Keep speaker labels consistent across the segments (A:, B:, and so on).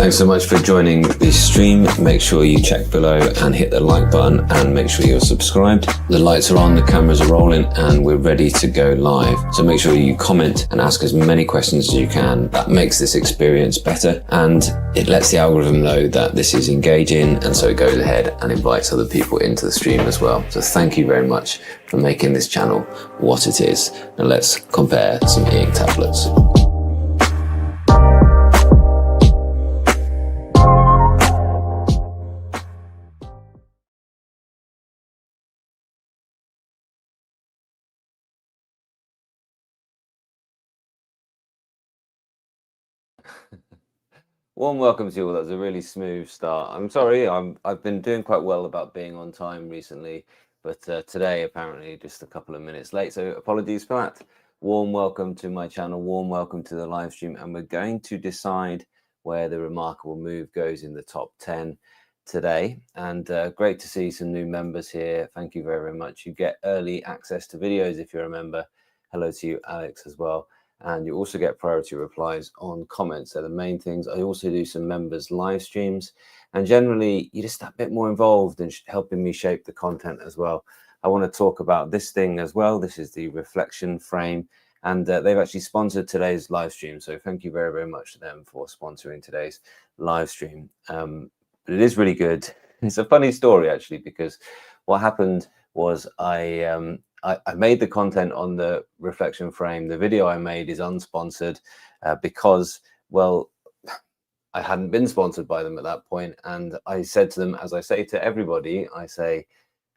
A: Thanks so much for joining the stream. Make sure you check below and hit the like button, and make sure you're subscribed. The lights are on, the cameras are rolling, and we're ready to go live. So make sure you comment and ask as many questions as you can. That makes this experience better, and it lets the algorithm know that this is engaging, and so it goes ahead and invites other people into the stream as well. So thank you very much for making this channel what it is. Now let's compare some e-ink tablets. Warm welcome to you all. That was a really smooth start. I'm sorry, I've been doing quite well about being on time recently, but today apparently just a couple of minutes late, so apologies for that. Warm welcome to my channel, warm welcome to the live stream, and we're going to decide where the remarkable move goes in the top 10 today. And great to see some new members here. Thank you very, very much. You get early access to videos if you're a member. Hello to you, Alex, as well. And you also get priority replies on comments. They're the main things. I also do some members live streams, and generally you're just that bit more involved in helping me shape the content as well. I want to talk about this thing as well. This is the Reflection Frame, and they've actually sponsored today's live stream. So thank you very, very much to them for sponsoring today's live stream. But it is really good. It's a funny story actually, because what happened was I made the content on the Reflection Frame. The video I made is unsponsored because, well, I hadn't been sponsored by them at that point. And I said to them, as I say to everybody, I say,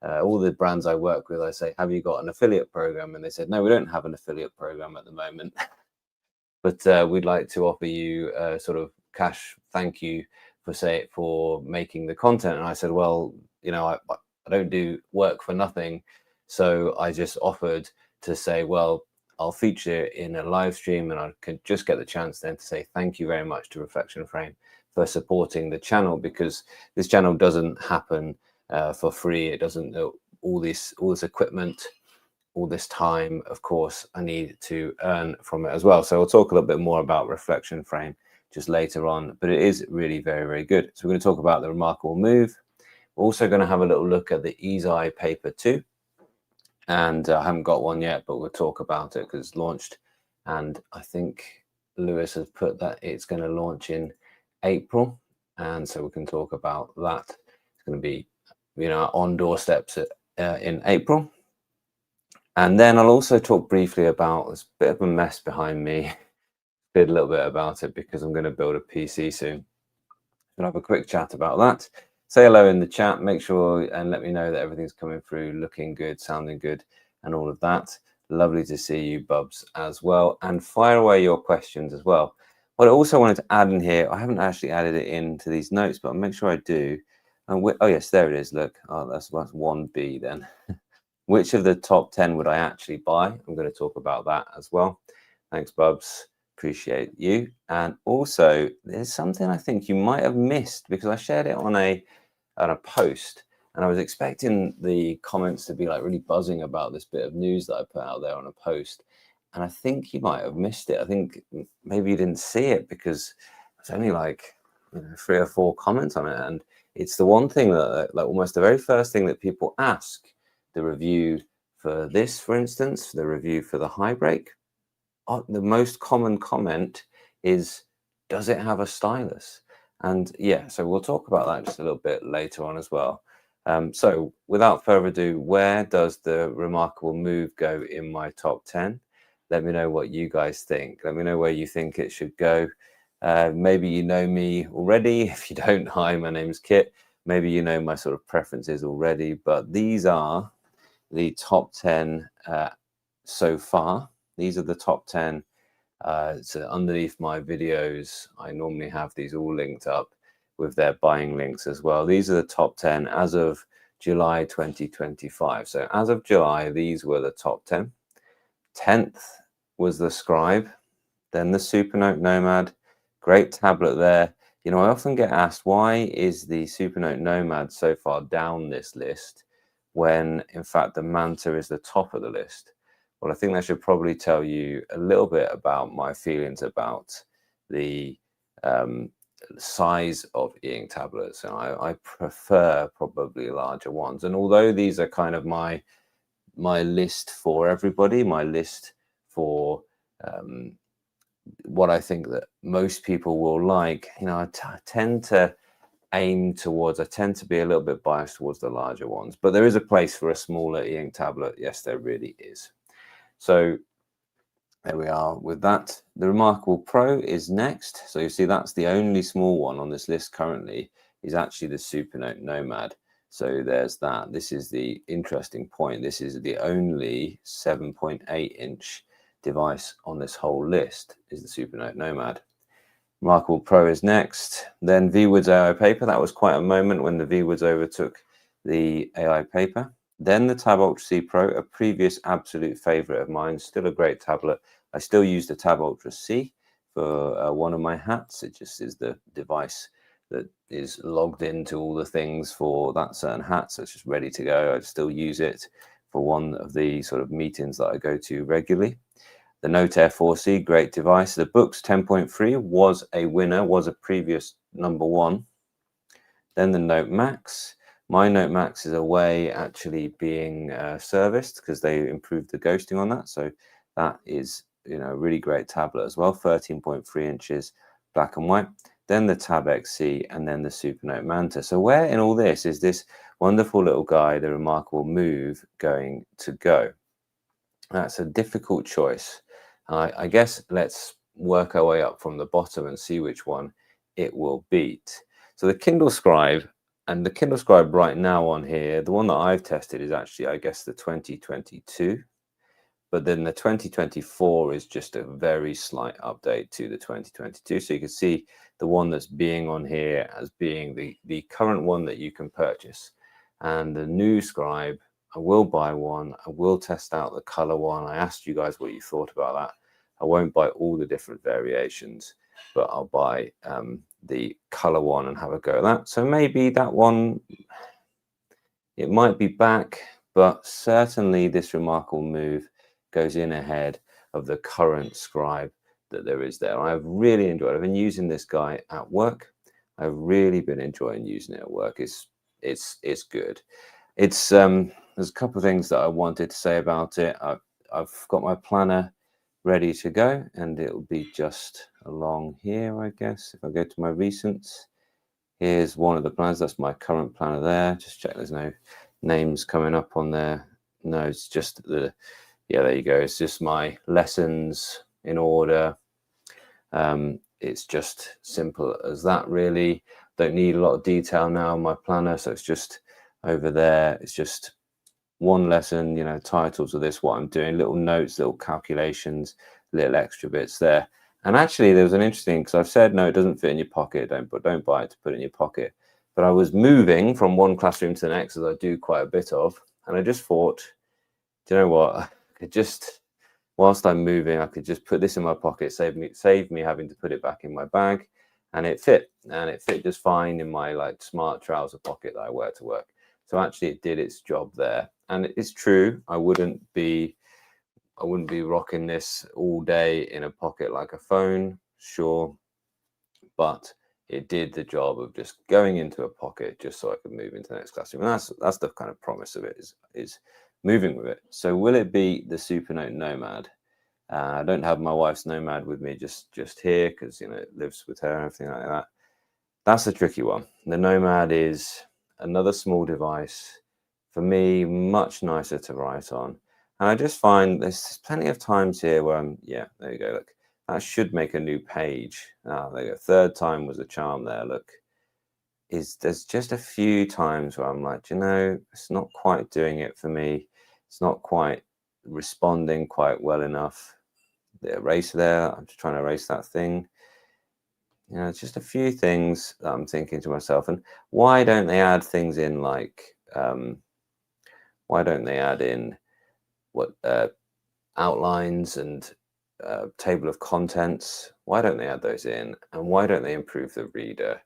A: all the brands I work with, I say, have you got an affiliate program? And they said, no, we don't have an affiliate program at the moment, but we'd like to offer you a sort of cash thank you for making the content. And I said, well, you know, I don't do work for nothing. So I just offered to say, well, I'll feature in a live stream, and I could just get the chance then to say thank you very much to Reflection Frame for supporting the channel, because this channel doesn't happen for free. It doesn't, all this equipment, all this time, of course, I need to earn from it as well. So we'll talk a little bit more about Reflection Frame just later on, but it is really very, very good. So we're going to talk about the remarkable move. We're also going to have a little look at the Eazeye Paper 2. And I haven't got one yet, but we'll talk about it because it's launched. And I think Lewis has put that it's going to launch in April. And so we can talk about that. It's going to be, you know, on doorsteps in April. And then I'll also talk briefly about this bit of a mess behind me. Did a little bit about it because I'm going to build a PC soon. We'll have a quick chat about that. Say hello in the chat, make sure and let me know that everything's coming through, looking good, sounding good, and all of that. Lovely to see you, Bubs, as well. And fire away your questions as well. What I also wanted to add in here, I haven't actually added it into these notes, but I'll make sure I do. And oh, yes, there it is. Look, oh, that's 1B then. Which of the top 10 would I actually buy? I'm going to talk about that as well. Thanks, Bubs. Appreciate you. And also, there's something I think you might have missed, because I shared it on a post, and I was expecting the comments to be like really buzzing about this bit of news that I put out there on a post, and I think you might have missed it. I think maybe you didn't see it because it's only like, you know, 3 or 4 comments on it, and it's the one thing that, like, almost the very first thing that people ask, the review for this, for instance, the review for the high break, the most common comment is, does it have a stylus? And yeah, so we'll talk about that just a little bit later on as well. So without further ado, where does the remarkable move go in my top 10? Let me know what you guys think. Let me know where you think it should go. Maybe you know me already. If you don't, hi, my name's Kit. Maybe you know my sort of preferences already, but these are the top 10 so far. These are the top 10. So underneath my videos, I normally have these all linked up with their buying links as well. These are the top 10 as of July 2025. So as of July, these were the top 10. 10th was the Scribe, then the Supernote Nomad. Great tablet there. You know, I often get asked, why is the Supernote Nomad so far down this list when, in fact, the Manta is the top of the list? Well, I think that should probably tell you a little bit about my feelings about the size of e-ink tablets, and I prefer probably larger ones. And although these are kind of my list for everybody, my list for what I think that most people will like, you know, I tend to aim towards, I tend to be a little bit biased towards the larger ones, but there is a place for a smaller e-ink tablet. Yes, there really is. So there we are with that. The Remarkable Pro is next. So you see that's the only small one on this list currently, is actually the Supernote Nomad. So there's that. This is the interesting point. This is the only 7.8-inch device on this whole list, is the Supernote Nomad. Remarkable Pro is next. Then Viwoods AI Paper. That was quite a moment when the Viwoods overtook the AI Paper. Then the Tab Ultra C Pro, a previous absolute favorite of mine, still a great tablet. I still use the Tab Ultra C for one of my hats. It just is the device that is logged into all the things for that certain hat, so it's just ready to go. I still use it for one of the sort of meetings that I go to regularly. The Note Air 4C, great device. The Boox 10.3 was a winner, was a previous #1. Then the Note Max. My Note Max is away actually being serviced because they improved the ghosting on that. So that is, you know, a really great tablet as well. 13.3 inches, black and white. Then the Tab X C, and then the Supernote Manta. So where in all this is this wonderful little guy, the Remarkable Move, going to go? That's a difficult choice. I guess let's work our way up from the bottom and see which one it will beat. So the Kindle Scribe, and the Kindle Scribe right now on here, the one that I've tested is actually, I guess, the 2022. But then the 2024 is just a very slight update to the 2022. So you can see the one that's being on here as being the current one that you can purchase. And the new Scribe, I will buy one. I will test out the color one. I asked you guys what you thought about that. I won't buy all the different variations, but I'll buy the color one and have a go at that. So maybe that one, it might be back, but certainly this Remarkable Move goes in ahead of the current Scribe that there is there. I've really enjoyed it. I've been using this guy at work. I've really been enjoying using it at work. It's good. It's there's a couple of things that I wanted to say about it. I've got my planner ready to go, and it'll be just along here, I guess. If I go to my recents, here's one of the planners. That's my current planner there. Just check there's no names coming up on there. No, it's just the, yeah, there you go. It's just my lessons in order. It's just simple as that, really. Don't need a lot of detail now on my planner, so it's just over there. It's just one lesson, you know, titles of this, what I'm doing, little notes, little calculations, little extra bits there. And actually there was an interesting, because I've said, no, it doesn't fit in your pocket, don't buy it to put it in your pocket. But I was moving from one classroom to the next, as I do quite a bit of, and I just thought, do you know what, I could just, whilst I'm moving, I could just put this in my pocket, save me having to put it back in my bag. And it fit just fine in my like smart trouser pocket that I wear to work. So actually it did its job there. And it's true, I wouldn't be rocking this all day in a pocket like a phone, sure, but it did the job of just going into a pocket just so I could move into the next classroom. And that's the kind of promise of it, is moving with it. So will it be the Supernote Nomad? I don't have my wife's Nomad with me just here because, you know, it lives with her and everything like that. That's a tricky one. The Nomad is another small device, for me, much nicer to write on. And I just find there's plenty of times here where I'm, yeah, there you go, look, that should make a new page. Ah, there you go, third time was a charm there, look. There's just a few times where I'm like, you know, it's not quite doing it for me. It's not quite responding quite well enough. The eraser there, I'm just trying to erase that thing. You know, it's just a few things that I'm thinking to myself, and why don't they add things in like, why don't they add in what outlines and table of contents? Why don't they add those in? And why don't they improve the reader?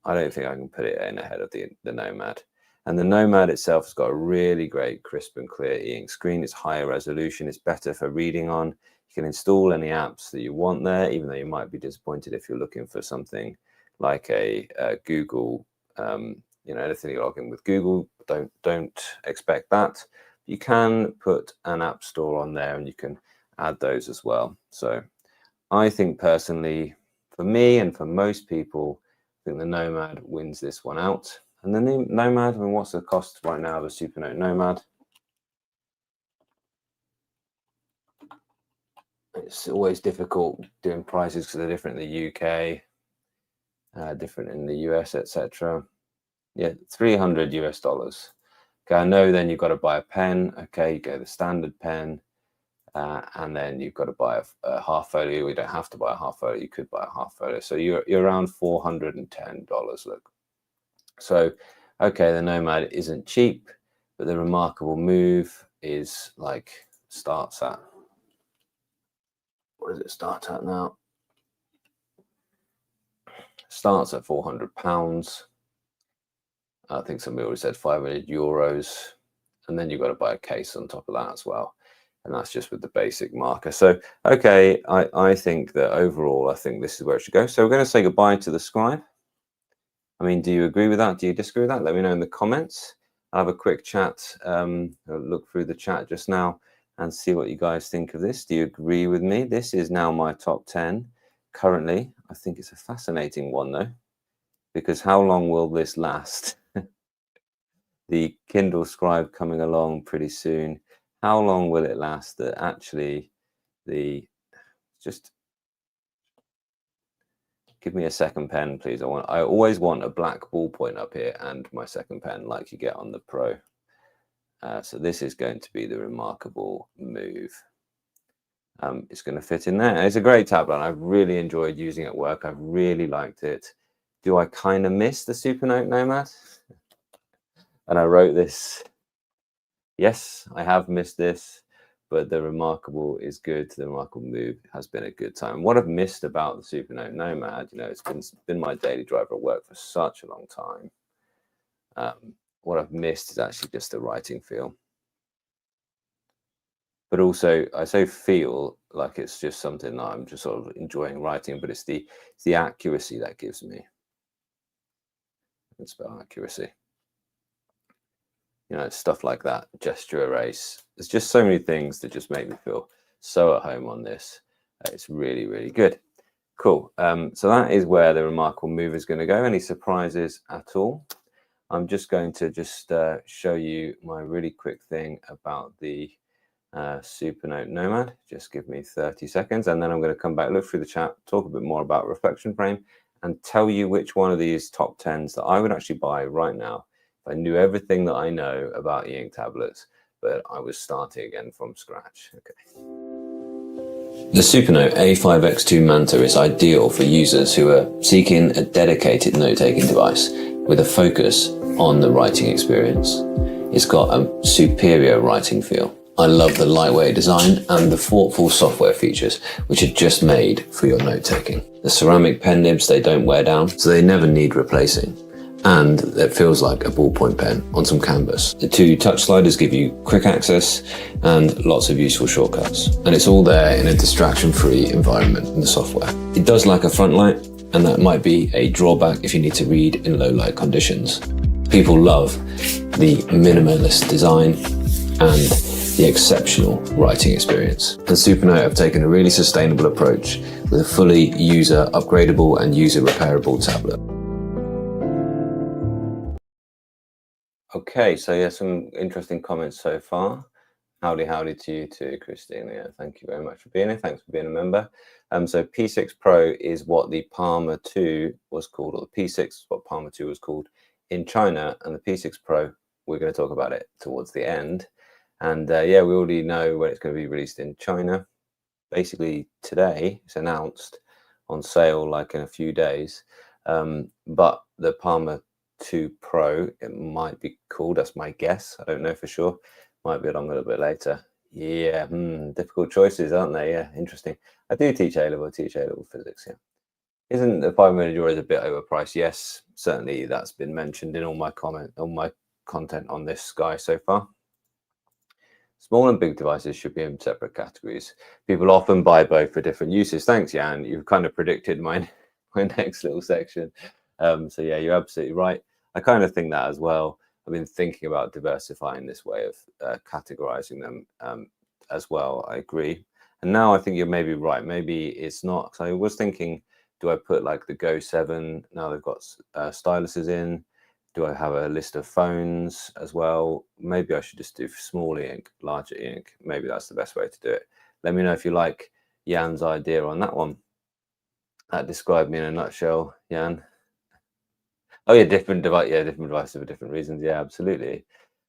A: I don't think I can put it in ahead of the Nomad. And the Nomad itself has got a really great crisp and clear e-ink screen. It's higher resolution. It's better for reading on. You can install any apps that you want there, even though you might be disappointed if you're looking for something like a Google, you know, anything you log in with Google, don't expect that. You can put an app store on there and you can add those as well. So I think personally, for me and for most people, I think the Nomad wins this one out. And the Nomad, I mean, what's the cost right now of a Supernote Nomad? It's always difficult doing prices because they're different in the UK, different in the US, etc. Yeah, $300 US. Okay, I know then you've got to buy a pen. Okay, you get the standard pen, and then you've got to buy a half folio. We don't have to buy a half folio. You could buy a half folio. So you're around $410. Look, so okay, the Nomad isn't cheap, but the Remarkable Move is like starts at, what does it start at now? Starts at £400. I think somebody already said €500, and then you've got to buy a case on top of that as well, and that's just with the basic marker. So okay, I think that overall, I think this is where it should go. So we're going to say goodbye to the Scribe. I mean, do you agree with that? Do you disagree with that? Let me know in the comments. I'll have a quick chat, look through the chat just now and see what you guys think of this. Do you agree with me? This is now my top 10 currently. I think it's a fascinating one though, because how long will this last? The Kindle Scribe coming along pretty soon. How long will it last that actually just give me a second pen, please. I always want a black ballpoint up here and my second pen like you get on the Pro. So this is going to be the Remarkable Move. It's going to fit in there. And it's a great tablet. I've really enjoyed using it at work. I've really liked it. Do I kind of miss the Supernote Nomad? And I wrote this. Yes, I have missed this, but the Remarkable is good. The Remarkable Move has been a good time. What I've missed about the Supernote Nomad, you know, it's been my daily driver at work for such a long time. What I've missed is actually just the writing feel. But also, I say feel like it's just something that I'm just sort of enjoying writing, but it's the accuracy that gives me. I can spell accuracy. You know, stuff like that, gesture erase. There's just so many things that just make me feel so at home on this. It's really, really good. Cool. So that is where the Remarkable Move is going to go. Any surprises at all? I'm just going to show you my really quick thing about the Supernote Nomad. Just give me 30 seconds, and then I'm going to come back, look through the chat, talk a bit more about Reflection Frame, and tell you which one of these top 10s that I would actually buy right now if I knew everything that I know about e-ink tablets, but I was starting again from scratch. Okay. The Supernote A5X2 Manta is ideal for users who are seeking a dedicated note-taking device with a focus on the writing experience. It's got a superior writing feel. I love the lightweight design and the thoughtful software features, which are just made for your note-taking. The ceramic pen nibs, they don't wear down, so they never need replacing. And it feels like a ballpoint pen on some canvas. The two touch sliders give you quick access and lots of useful shortcuts. And it's all there in a distraction-free environment in the software. It does lack a front light, and that might be a drawback if you need to read in low light conditions. People love the minimalist design and the exceptional writing experience. And Supernote have taken a really sustainable approach with a fully user upgradable and user repairable tablet. Okay, so yeah, some interesting comments so far. Howdy to you too, Christina. Yeah, thank you very much for being here. Thanks for being a member. So P6 Pro is what the Palma 2 was called, or the P6 is what Palma 2 was called in China, and the P6 Pro, we're going to talk about it towards the end. And yeah, we already know when it's going to be released in China. Basically today, it's announced on sale like in a few days. But the Palma 2 Pro, it might be called, that's my guess. I don't know for sure. Might be along a little bit later. Yeah, difficult choices, aren't they? Yeah, interesting. I do teach A-level, physics, yeah. Isn't the €500 a bit overpriced? Yes, certainly that's been mentioned in all my content on this guy so far. Small and big devices should be in separate categories. People often buy both for different uses. Thanks, Jan. You've kind of predicted my my next little section. So yeah, you're absolutely right. I kind of think that as well. I've been thinking about diversifying this way of categorizing them as well. I agree. And now I think you're maybe right. Maybe it's not. So I was thinking, do I put like the Go 7? Now they've got styluses in. Do I have a list of phones as well? Maybe I should just do small e-ink, larger e-ink. Maybe that's the best way to do it. Let me know if you like Jan's idea on that one. That described me in a nutshell, Jan. Oh yeah, different device. Yeah, different devices for different reasons. Yeah, absolutely.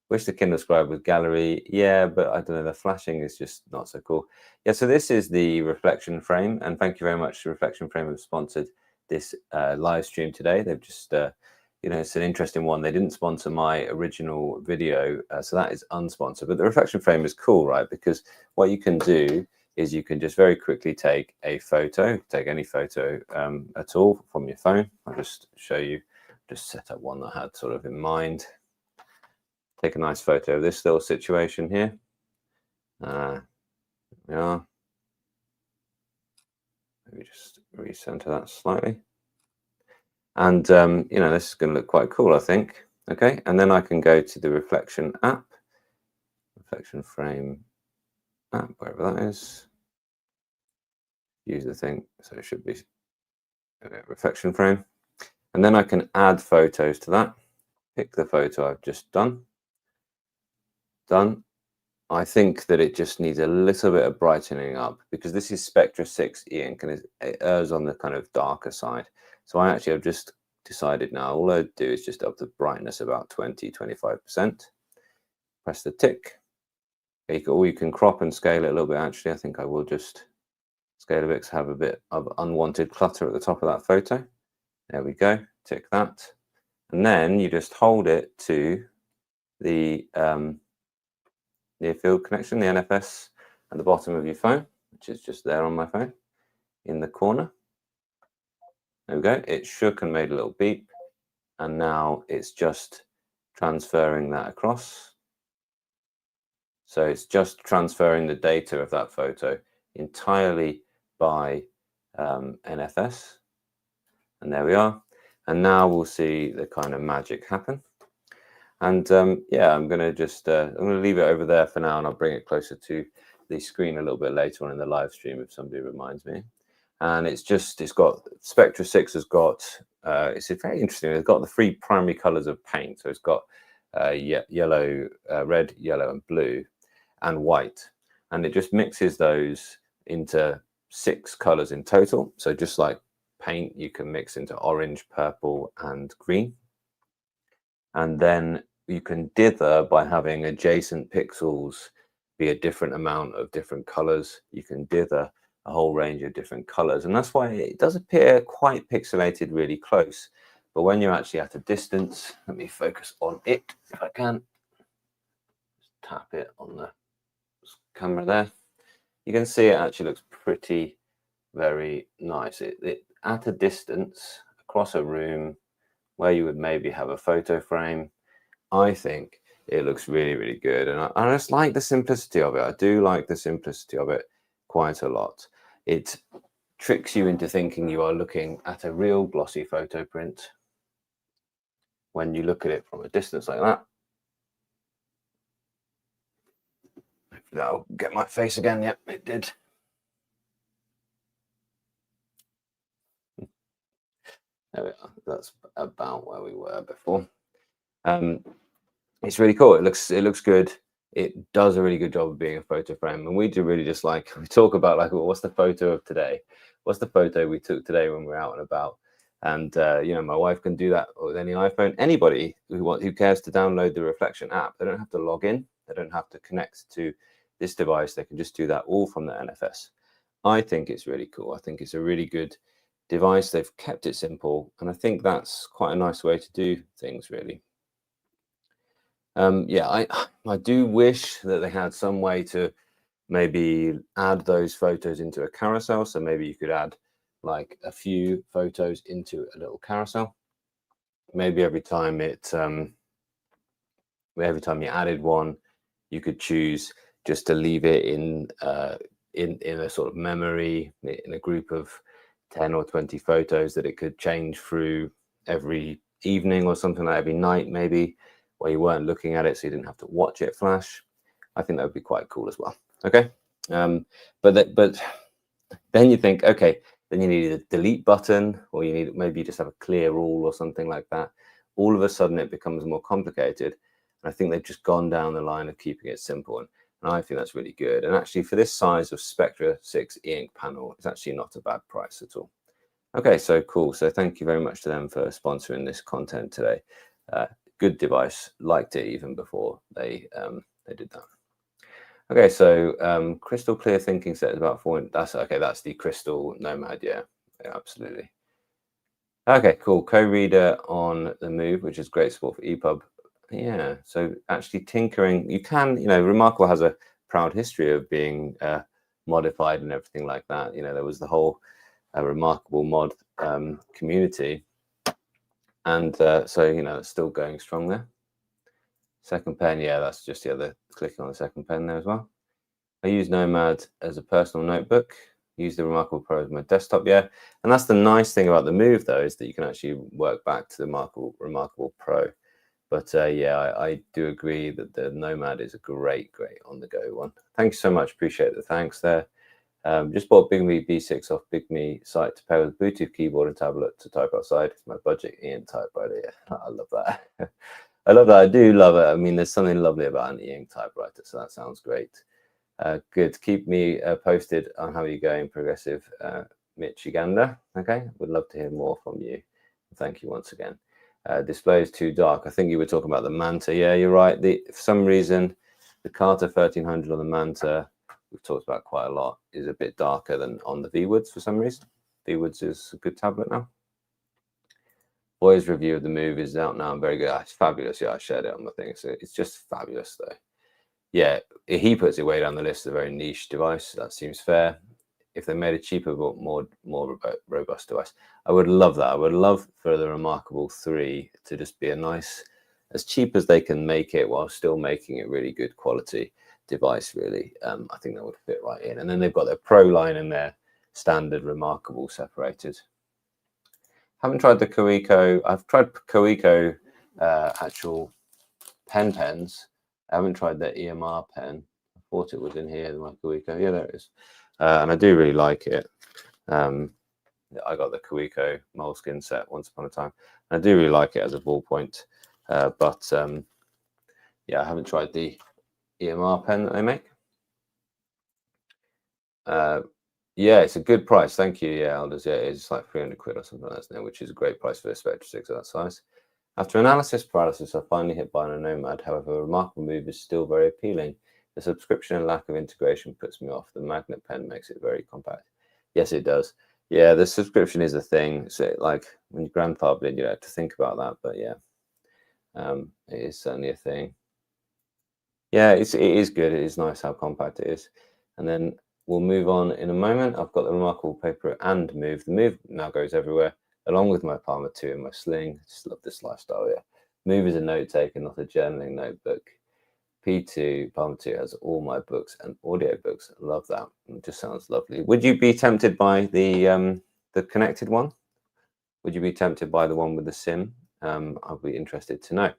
A: Wish the Kindle Scribe with gallery. Yeah, but I don't know. The flashing is just not so cool. Yeah, so this is the Reflection Frame, and thank you very much to Reflection Frame who sponsored this live stream today. They've just, you know, it's an interesting one. They didn't sponsor my original video, so that is unsponsored. But the Reflection Frame is cool, right? Because what you can do is you can just very quickly take a photo, take any photo at all from your phone. I'll just show you. Just set up one that I had sort of in mind. Take a nice photo of this little situation here. There we are. Maybe just recenter that slightly. And, you know, this is going to look quite cool, I think. Okay, and then I can go to the Reflection app, Reflection Frame app, wherever that is. Use the thing, so it should be Reflection Frame. And then I can add photos to that. Pick the photo I've just done. Done. I think that it just needs a little bit of brightening up because this is Spectra 6 e-ink and it errs on the kind of darker side. So I actually have just decided now, all I do is just up the brightness about 20–25%. Press the tick. Or you can crop and scale it a little bit. Actually, I think I will just scale a bit to have a bit of unwanted clutter at the top of that photo. There we go. Tick that. And then you just hold it to the near field connection, the NFS at the bottom of your phone, which is just there on my phone in the corner. There we go. It shook and made a little beep. And now it's just transferring that across. So it's just transferring the data of that photo entirely by NFS. And there we are. And now we'll see the kind of magic happen. And yeah, I'm going to just I'm going to leave it over there for now, and I'll bring it closer to the screen a little bit later on in the live stream if somebody reminds me. And it's got Spectra 6 has got it's very interesting. It's got the 3 primary colors of paint. So it's got yellow, red, yellow, and blue, and white, and it just mixes those into 6 colors in total. So just like paint, you can mix into orange, purple, and green, and then you can dither by having adjacent pixels be a different amount of different colors. You can dither a whole range of different colors, and that's why it does appear quite pixelated really close. But when you're actually at a distance, let me focus on it if I can. Just tap it on the camera there. You can see it actually looks pretty very nice. It at a distance across a room where you would maybe have a photo frame, I think it looks really, really good. And I just like the simplicity of it. I do like the simplicity of it quite a lot. It tricks you into thinking you are looking at a real glossy photo print when you look at it from a distance like that. That'll get my face again. Yep, it did. There we are. That's about where we were before. It's really cool. It looks good. It does a really good job of being a photo frame, and we do really just like we talk about like, well, what's the photo of today? What's the photo we took today when we're out and about? And you know, my wife can do that with any iPhone. Anybody who cares to download the Reflection app, they don't have to log in. They don't have to connect to this device. They can just do that all from the NFS. I think it's really cool. I think it's a really good device. They've kept it simple, and I think that's quite a nice way to do things, really. Yeah, I do wish that they had some way to maybe add those photos into a carousel. So maybe you could add like a few photos into a little carousel. Maybe every time you added one, you could choose just to leave it in a sort of memory in a group of 10 or 20 photos that it could change through every evening or something, like every night maybe, where you weren't looking at it, so you didn't have to watch it flash. I think that would be quite cool as well. Okay, but then you think, okay, then you need a delete button, or you need, maybe you just have a clear all or something like that. All of a sudden it becomes more complicated, and I think they've just gone down the line of keeping it simple, and I think that's really good. And actually, for this size of Spectra 6 e-ink panel, it's actually not a bad price at all. Okay, so cool. So thank you very much to them for sponsoring this content today. Good device. Liked it even before they did that. Okay, so crystal clear thinking set is about 4. That's okay. That's the Crystal Nomad. Yeah, absolutely. Okay, cool. Co-reader on the move, which is great support for EPUB. Yeah, so actually tinkering, you can, Remarkable has a proud history of being modified and everything like that. There was the whole Remarkable mod community, and so it's still going strong there. Second pen, yeah, that's just the other clicking on the second pen there as well. I use Nomad as a personal notebook. Use the Remarkable Pro as my desktop, yeah. And that's the nice thing about the Move, though, is that you can actually work back to the Remarkable Pro. But yeah, I do agree that the Nomad is a great on-the-go one. Thank you so much. Appreciate the thanks there. Just bought BigMe B6 off BigMe site to pair with Bluetooth keyboard and tablet to type outside. It's my budget e-ink typewriter. Yeah, I love that. I love that. I do love it. I mean, there's something lovely about an e-ink typewriter, so that sounds great. Good. Keep me posted on how you're going, Progressive Mitch Uganda. Okay, would love to hear more from you. Thank you once again. Display is too dark. I think you were talking about the Manta. Yeah, you're right. For some reason, the Carter 1300 on the Manta, we've talked about quite a lot, is a bit darker than on the Viwoods for some reason. Viwoods is a good tablet now. Boy's review of the Move is out now. Very good. It's fabulous. Yeah, I shared it on my thing. So it's just fabulous, though. Yeah, he puts it way down the list. A very niche device. That seems fair. If they made a cheaper but more robust device, I would love that. I would love for the Remarkable 3 to just be a nice, as cheap as they can make it, while still making it really good quality device. Really, I think that would fit right in. And then they've got their Pro line and their standard Remarkable separated. Haven't tried the Koiko. I've tried Koiko actual pens. I haven't tried the EMR pen. I thought it was in here, my Koiko. Yeah, there it is. And I do really like it. I got the Koiko moleskin set once upon a time. And I do really like it as a ballpoint. But yeah, I haven't tried the EMR pen that they make. Yeah, it's a good price. Thank you. Yeah, Aldous. Yeah, it's like 300 quid or something like that, isn't it? Which is a great price for a Spectra 6 of that size. After analysis paralysis, I finally hit buy on a Nomad. However, a Remarkable Move is still very appealing. The subscription and lack of integration puts me off. The magnet pen makes it very compact. Yes, it does. Yeah, the subscription is a thing. So, like when your grandfather did, you have to think about that. But yeah, it is certainly a thing. Yeah, it is good. It is nice how compact it is. And then we'll move on in a moment. I've got the Remarkable Paper and Move. The Move now goes everywhere, along with my Palma 2 and my Sling. Just love this lifestyle, yeah. Move is a note taker, not a journaling notebook. P2, Palma 2 has all my books and audio books. Love that. It just sounds lovely. Would you be tempted by the connected one? Would you be tempted by the one with the SIM? I'll be interested to know.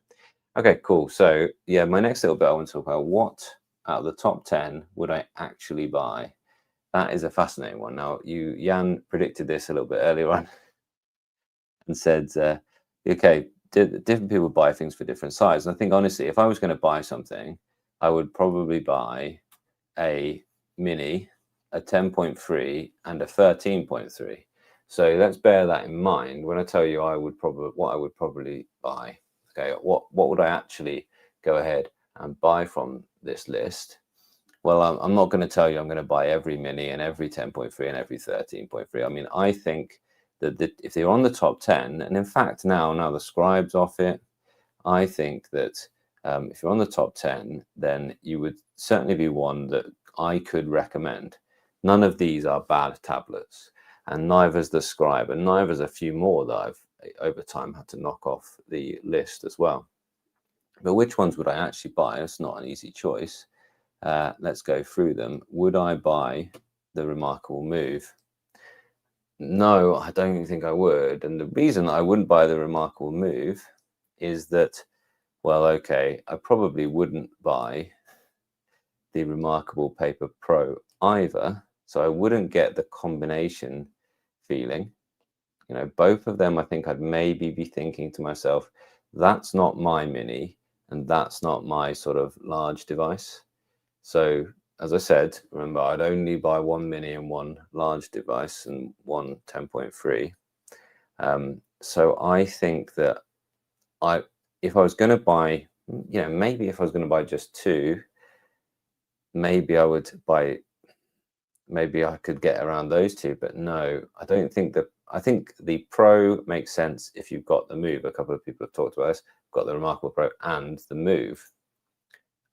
A: Okay, cool. So yeah, my next little bit I want to talk about, what out of the top 10 would I actually buy? That is a fascinating one. Now, Jan predicted this a little bit earlier on and said, okay, different people buy things for different sizes. And I think, honestly, if I was going to buy something, I would probably buy a mini, a 10.3 and a 13.3. So let's bear that in mind when I tell you what I would probably buy. Okay, what would I actually go ahead and buy from this list? Well, I'm not going to tell you I'm going to buy every mini and every 10.3 and every 13.3. I mean, I think that if they're on the top 10, and in fact now the Scribe's off it, I think that if you're on the top 10, then you would certainly be one that I could recommend. None of these are bad tablets, and neither is the Scribe, and neither is a few more that I've over time had to knock off the list as well. But which ones would I actually buy? It's not an easy choice. Let's go through them. Would I buy the Remarkable Move? No, I don't think I would. And the reason I wouldn't buy the Remarkable Move is that, well, okay, I probably wouldn't buy the Remarkable Paper Pro either. So I wouldn't get the combination feeling. You know, both of them, I think I'd maybe be thinking to myself, that's not my mini and that's not my sort of large device. So as I said, remember, I'd only buy one mini and one large device and one 10.3. So I think that if I was going to buy, you know, maybe if I was going to buy just two, maybe I would buy, maybe I could get around those two, but no, I don't think that. I think the Pro makes sense if you've got the Move. A couple of people have talked about this, got the Remarkable Pro and the Move,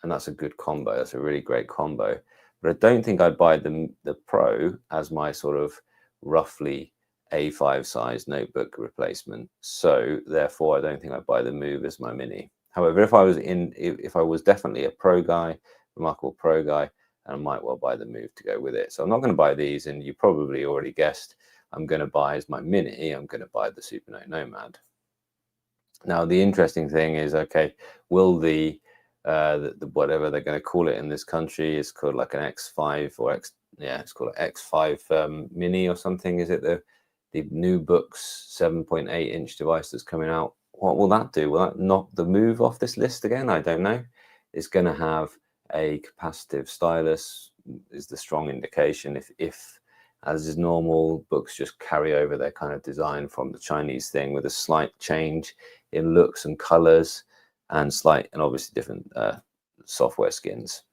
A: and that's a good combo. That's a really great combo. But I don't think I'd buy the Pro as my sort of roughly A5 size notebook replacement. So therefore, I don't think I'd buy the Move as my mini. However, if I was definitely a Pro guy, Remarkable Pro guy, and I might well buy the Move to go with it. So I'm not going to buy these, and you probably already guessed I'm going to buy as my mini, I'm going to buy the Supernote Nomad. Now, the interesting thing is, okay, will the whatever they're going to call it in this country is called like an X5 or it's called an X5 mini or something. Is it the new Boox 7.8-inch device that's coming out? What will that do? Will that knock the Move off this list again? I don't know. It's going to have a capacitive stylus, is the strong indication. If as is normal, books just carry over their kind of design from the Chinese thing with a slight change in looks and colors and obviously different software skins.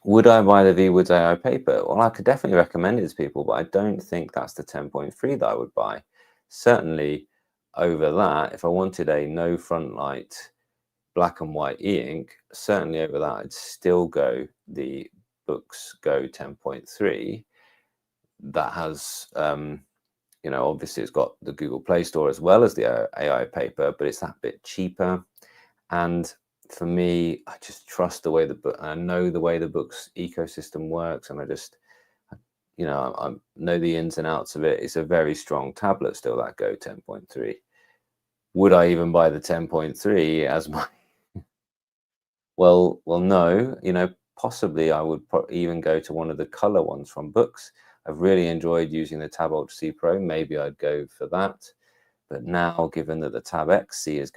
A: Would I buy the Viwoods AI Paper? Well, I could definitely recommend it to people, but I don't think that's the 10.3 that I would buy. Certainly over that, if I wanted a no front light, black and white e-ink, certainly over that, I'd still go the Boox Go 10.3. That has, you know, obviously it's got the Google Play Store as well as the AI Paper, but it's that bit cheaper. And for me, I just trust the way I know the way the Boox ecosystem works, and I just, you know, I know the ins and outs of it. It's a very strong tablet still, that Go 10.3. Would I even buy the 10.3 as my well, no, you know, possibly I would even go to one of the color ones from Boox. I've really enjoyed using the Tab Ultra C Pro. Maybe I'd go for that. But now, given that the Tab X C is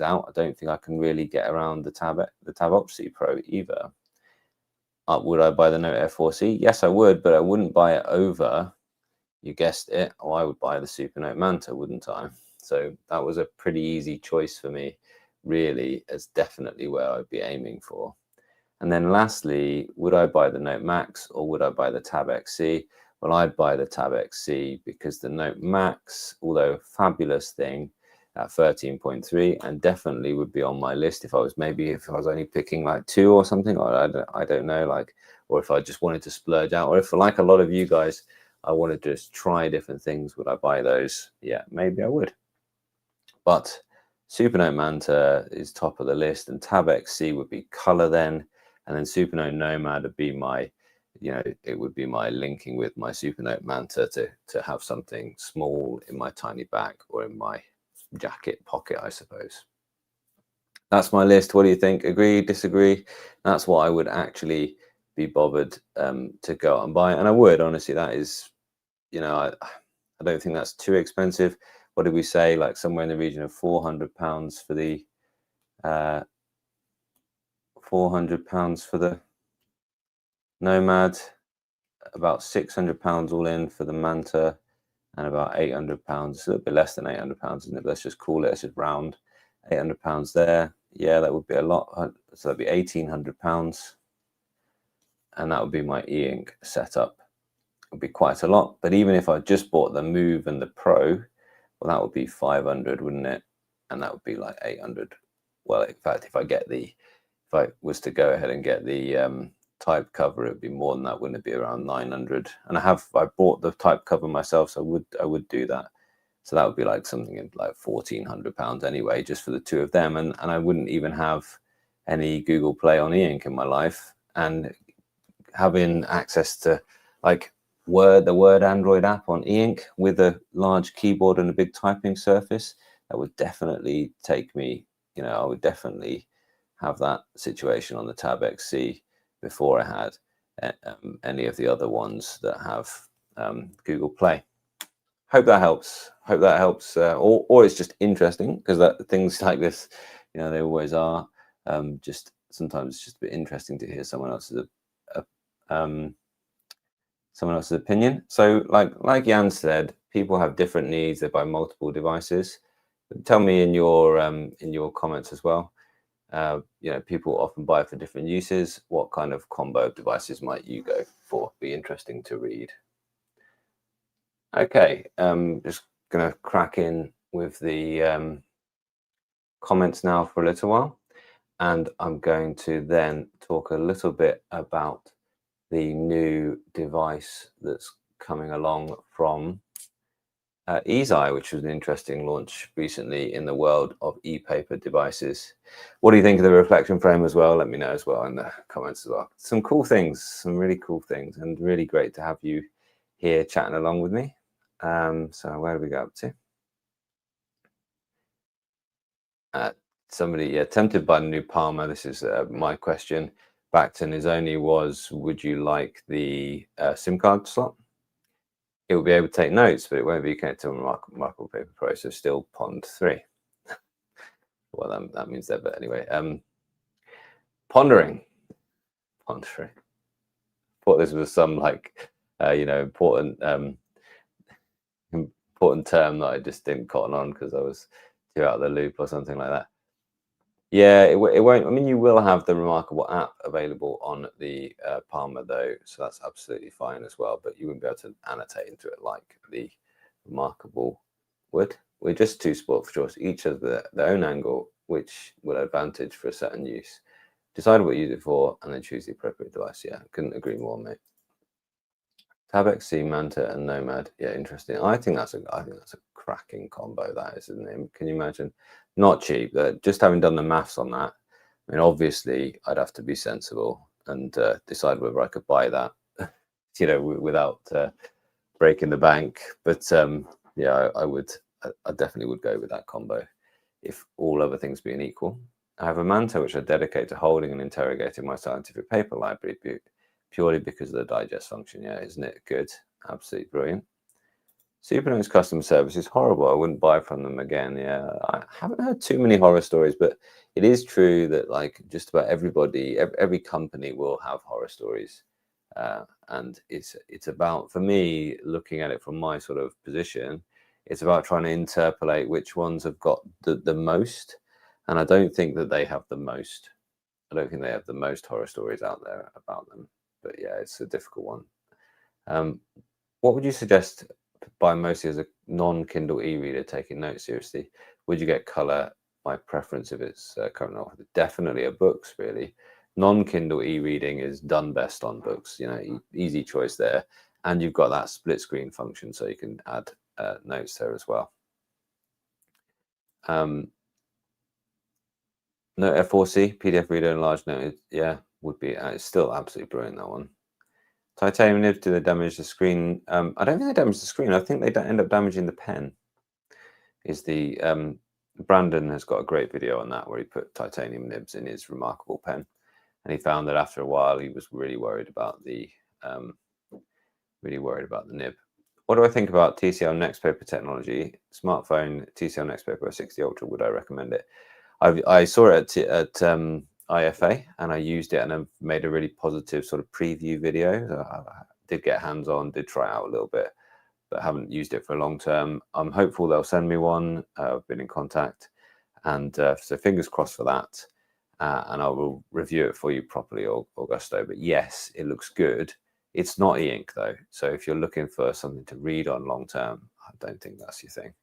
A: out, I don't think I can really get around the Tab Ultra C Pro either. Would I buy the Note Air 4C? Yes, I would, but I wouldn't buy it over, you guessed it, or I would buy the Supernote Manta, wouldn't I? So that was a pretty easy choice for me, really, as definitely where I'd be aiming for. And then lastly, would I buy the Note Max or would I buy the Tab X C? Well, I'd buy the Tab X C because the Note Max, although a fabulous thing at 13.3, and definitely would be on my list if I was only picking like two or something, or I don't know, like, or if I just wanted to splurge out, or if like a lot of you guys, I wanted to just try different things, would I buy those? Yeah, maybe I would. But Supernote Manta is top of the list, and Tab X C would be color then, and then Supernote Nomad would be my, you know, it would be my linking with my Supernote Manta to have something small in my tiny bag or in my jacket pocket, I suppose. That's my list. What do you think? Agree, disagree? That's what I would actually be bothered to go out and buy, and I would, honestly. That is, you know, I don't think that's too expensive. What did we say? Like somewhere in the region of £400 for the £400 for the Nomad, about £600 all in for the Manta, and about £800. It's a little bit less than £800, isn't it? Let's just call it. Let's just round £800 there. Yeah, that would be a lot. So that'd be £1,800, and that would be my e-ink setup. It would be quite a lot. But even if I just bought the Move and the Pro, well, that would be 500, wouldn't it? And that would be like 800. Well, in fact, if I was to go ahead and get the type cover, it would be more than that, wouldn't it? Be around 900. And I bought the type cover myself, so I would do that. So that would be like something in like £1,400 anyway, just for the two of them. And I wouldn't even have any Google Play on e-ink in my life. And having access to, like, the Word Android app on e-ink with a large keyboard and a big typing surface, that would definitely take me, I would definitely have that situation on the Tab X C before I had any of the other ones that have Google Play. Hope that helps. Hope that helps. Or it's just interesting, because that things like this, they always are. Just sometimes it's just a bit interesting to hear someone else's opinion. So like Jan said, people have different needs. They buy multiple devices. Tell me in your comments as well. People often buy for different uses. What kind of combo of devices might you go for? Be interesting to read. Okay, just gonna crack in with the comments now for a little while, and I'm going to then talk a little bit about the new device that's coming along from Eazeye, which was an interesting launch recently in the world of ePaper devices. What do you think of the reflection frame as well? Let me know as well in the comments as well. Some cool things, some really cool things, and really great to have you here chatting along with me. So where do we go up to? Somebody, tempted by the new Palma. This is my question back to Nizoni was, would you like the SIM card slot? It will be able to take notes, but it won't be connected to a Remarkable Paper Pro, so still Pond 3. Well, that means that, but anyway. Pondering. Pond 3. Thought this was some important term that I just didn't cotton on because I was too out of the loop or something like that. Yeah, it won't. I mean, you will have the Remarkable app available on the Palma though, so that's absolutely fine as well. But you wouldn't be able to annotate into it like the Remarkable would. We're just too sport for choice. Each has their own angle, which will advantage for a certain use. Decide what you use it for, and then choose the appropriate device. Yeah, couldn't agree more, mate. Tab X C, Manta, and Nomad. Yeah, interesting. I think that's a cracking combo. That is, isn't it? Can you imagine? Not cheap. Just having done the maths on that, I mean, obviously, I'd have to be sensible and decide whether I could buy that, without breaking the bank. But yeah, I would. I definitely would go with that combo, if all other things being equal. I have a Manta which I dedicate to holding and interrogating my scientific paper library, purely because of the digest function. Yeah, isn't it good? Absolutely brilliant. Supernote's customer service is horrible. I wouldn't buy from them again. Yeah, I haven't heard too many horror stories, but it is true that just about everybody, every company will have horror stories, and it's about, for me, looking at it from my sort of position, it's about trying to interpolate which ones have got the most, and I don't think that they have the most. I don't think they have the most horror stories out there about them. But yeah, it's a difficult one. What would you suggest buy mostly as a non-Kindle e-reader taking notes seriously? Would you get color? My preference if it's current offer. Definitely a Boox, really. Non-Kindle e-reading is done best on Boox. Easy choice there, and you've got that split screen function, so you can add notes there as well. Note F4C PDF reader and large note. Yeah, would be. It's still absolutely brilliant, that one. Titanium nibs, do they damage the screen? I don't think they damage the screen. I think they end up damaging the pen. Brandon has got a great video on that where he put titanium nibs in his Remarkable pen, and he found that after a while he was really worried about the nib. What do I think about TCL Next Paper technology? Smartphone TCL Next Paper 60 Ultra. Would I recommend it? I saw it at IFA, and I used it, and I made a really positive sort of preview video. So I did get hands-on, did try out a little bit, but haven't used it for a long term. I'm hopeful they'll send me one. I've been in contact, and so fingers crossed for that. And I will review it for you properly, Augusto. But yes, it looks good. It's not e-ink though, so if you're looking for something to read on long term, I don't think that's your thing.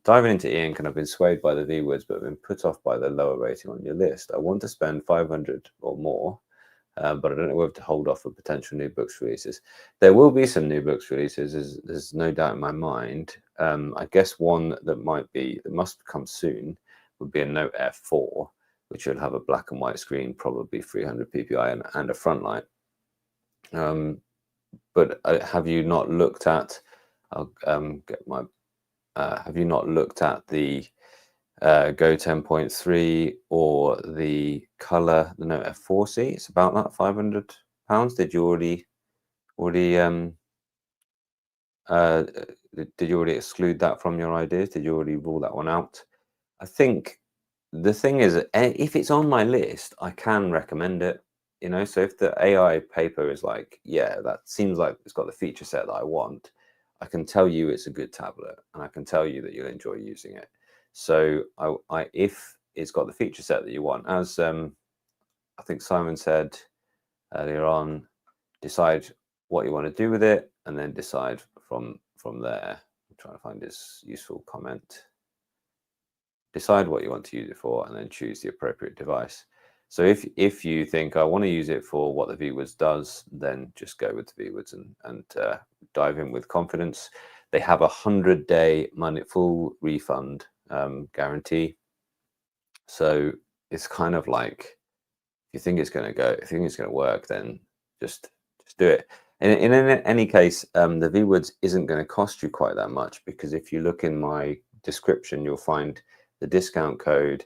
A: Diving into e-ink, and I've been swayed by the Viwoods, but I've been put off by the lower rating on your list. I want to spend 500 or more, but I don't know whether to hold off for potential new Boox releases. There will be some new Boox releases, there's no doubt in my mind. I guess one that must come soon would be a Note F4, which will have a black and white screen, probably 300 ppi and a front light. but have you not looked at? I'll get my. Have you not looked at the Go 10.3 or the color, the Note F4C? It's about that £500. Did you already did you already exclude that from your ideas? Did you already rule that one out? I think the thing is, if it's on my list, I can recommend it. You know, so if the AI paper is like, yeah, that seems like it's got the feature set that I want, I can tell you it's a good tablet, and I can tell you that you'll enjoy using it. So if it's got the feature set that you want, as I think Simon said earlier on, decide what you want to do with it, and then decide from there. I'm trying to find this useful comment. Decide what you want to use it for, and then choose the appropriate device. So if you think I want to use it for what the Viwoods does, then just go with the Viwoods and dive in with confidence. They have a 100-day full refund guarantee. So it's kind of like, if you think it's going to go, if you think it's going to work, then just do it. In any case, the Viwoods isn't going to cost you quite that much, because if you look in my description, you'll find the discount code,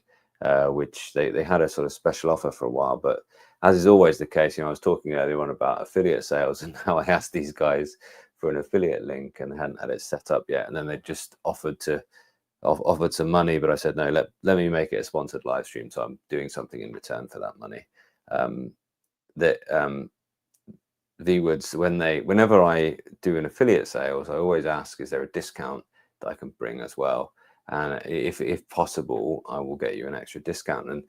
A: which they had a sort of special offer for a while. But as is always the case, you know, I was talking earlier on about affiliate sales, and how I asked these guys for an affiliate link and they hadn't had it set up yet, and then they just offered some money, but I said no, let me make it a sponsored live stream, so I'm doing something in return for that money. Viwoods, whenever I do an affiliate sales, I always ask, is there a discount that I can bring as well? And if possible, I will get you an extra discount. And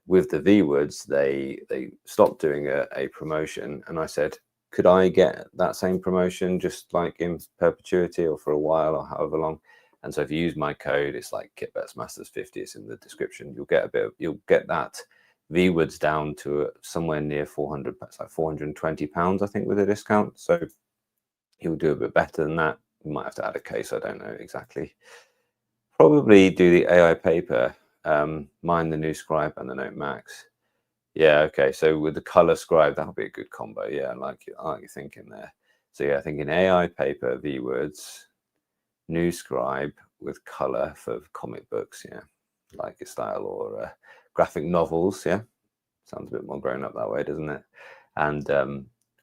A: with the Viwoods, they stopped doing a promotion, and I said, could I get that same promotion just like in perpetuity or for a while or however long? And so if you use my code, it's like KitBetsMasters50, it's in the description. You'll get that Viwoods down to somewhere near 400, it's like £420, I think, with a discount. So you'll do a bit better than that. You might have to add a case, I don't know exactly. Probably do the AI paper, mine the new Scribe and the Note Max. Yeah, okay. So with the color Scribe, that'll be a good combo. Yeah, I like your thinking there. So yeah, I think in AI paper, Viwoods, new Scribe with color for comic books. Yeah, like a style, or graphic novels. Yeah, sounds a bit more grown up that way, doesn't it? And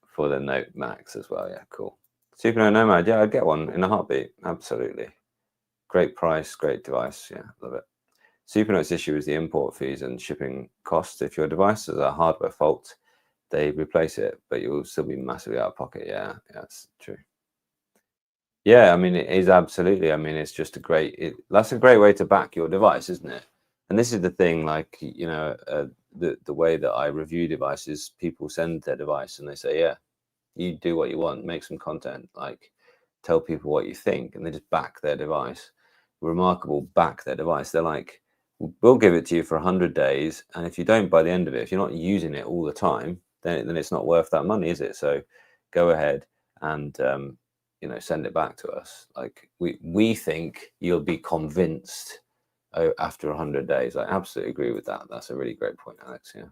A: for the Note Max as well. Yeah, cool. Supernote Nomad. Yeah, I'd get one in a heartbeat. Absolutely. Great price, great device. Yeah, love it. Supernote's issue is the import fees and shipping costs. If your device has a hardware fault, they replace it, but you'll still be massively out of pocket. Yeah, that's true. Yeah, I mean, it is absolutely. I mean, it's just that's a great way to back your device, isn't it? And this is the thing, like, you know, the way that I review devices, people send their device and they say, yeah, you do what you want, make some content, like tell people what you think, and they just back their device. Remarkable, back their device. They're like, we'll give it to you for 100 days, and if you don't by the end of it, if you're not using it all the time, then it's not worth that money, is it? So go ahead and you know, send it back to us. Like we think you'll be convinced after 100 days. I absolutely agree with that. That's a really great point, Alex. Yeah.